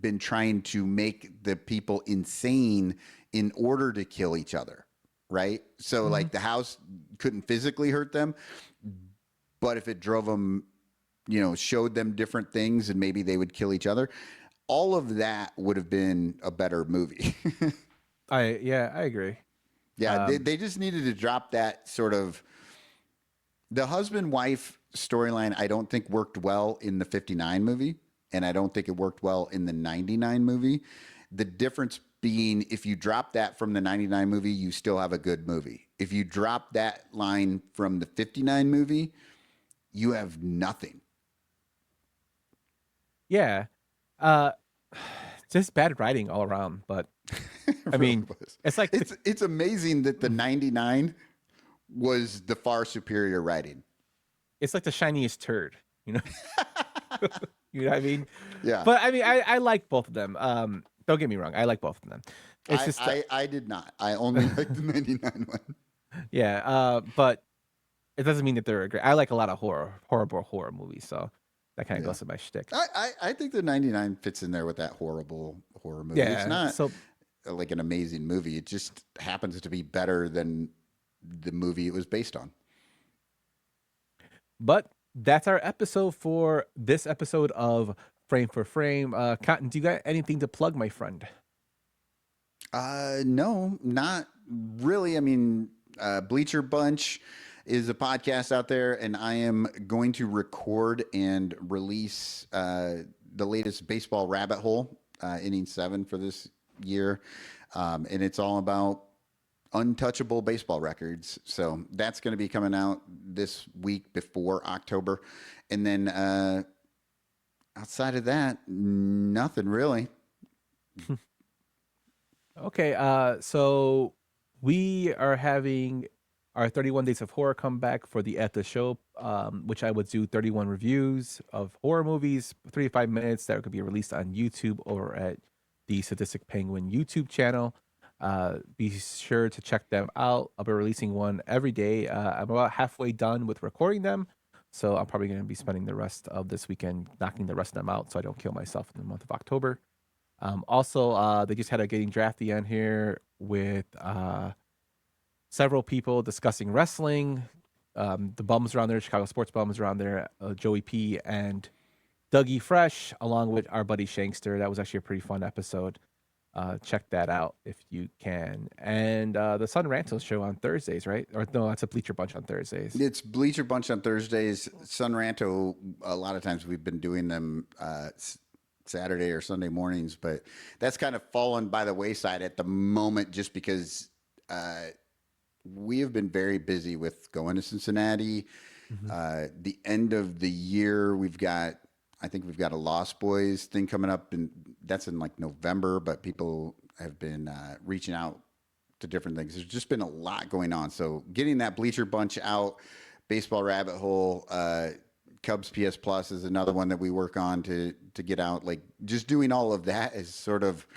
been trying to make the people insane in order to kill each other, right? So like the house couldn't physically hurt them, but if it drove them showed them different things and maybe they would kill each other. All of that would have been a better movie.
I agree.
Yeah, they just needed to drop that sort of the husband-wife storyline. I don't think worked well in the 59 movie, and I don't think it worked well in the 99 movie. The difference being, if you drop that from the 99 movie, you still have a good movie. If you drop that line from the 59 movie, you have nothing.
Yeah. Just bad writing all around, but I mean, it's like
it's amazing that the 99 was the far superior writing.
it's like the shiniest turd, you know. You know what I mean?
Yeah.
But I mean, I like both of them. Don't get me wrong, I like both of them. It's just
I did not. I only liked the 99 one.
yeah. But it doesn't mean that they're great. I like a lot of horrible horror movies, so that kind of goes to my shtick.
I think the 99 fits in there with that horrible horror movie.
Yeah,
It's not
so
like an amazing movie. It just happens to be better than the movie it was based on.
but that's our episode for this episode of Frame for Frame. Cotton, do you got anything to plug, my friend?
No, not really. I mean, Bleacher Bunch is a podcast out there, and I am going to record and release the latest Baseball Rabbit Hole, inning 7 for this year. And it's all about untouchable baseball records. So that's going to be coming out this week before October. And then outside of that, nothing really.
Okay, so we are having our 31 Days of Horror come back for the At the Show, which I would do 31 reviews of horror movies, 35 minutes that could be released on YouTube or at the Sadistic Penguin YouTube channel. Be sure to check them out. I'll be releasing one every day. I'm about halfway done with recording them, so I'm probably going to be spending the rest of this weekend knocking the rest of them out so I don't kill myself in the month of October. Also, they just had a Getting Drafty on here with several people discussing wrestling. The bums around there, Chicago sports bums around there, Joey P and Dougie Fresh, along with our buddy Shankster. That was actually a pretty fun episode. Check that out if you can. And the Sun Rantos show on Thursdays, right? Or no, that's a Bleacher Bunch on Thursdays.
It's Bleacher Bunch on Thursdays. Sun Ranto, a lot of times we've been doing them Saturday or Sunday mornings, but that's kind of fallen by the wayside at the moment just because we have been very busy with going to Cincinnati. The end of the year, I think we've got a Lost Boys thing coming up, and that's in like November, but people have been reaching out to different things. There's just been a lot going on. So getting that Bleacher Bunch out, Baseball Rabbit Hole, Cubs PS Plus is another one that we work on to get out. Like just doing all of that is sort of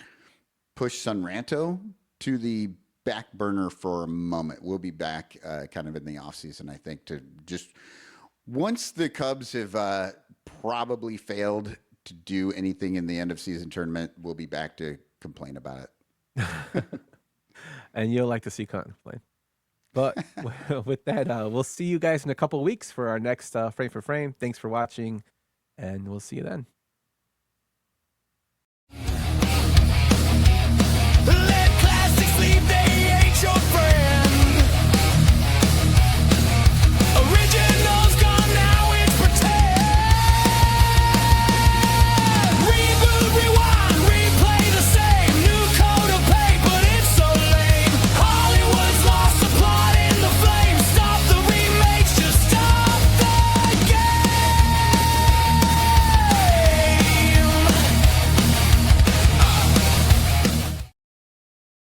push Sunranto to the back burner for a moment. We'll be back kind of in the off season, I think, to just once the Cubs have probably failed to do anything in the end of season tournament, we'll be back to complain about it.
And you'll like to see Cotton complain. But with that, we'll see you guys in a couple weeks for our next Frame for Frame. Thanks for watching, and we'll see you then.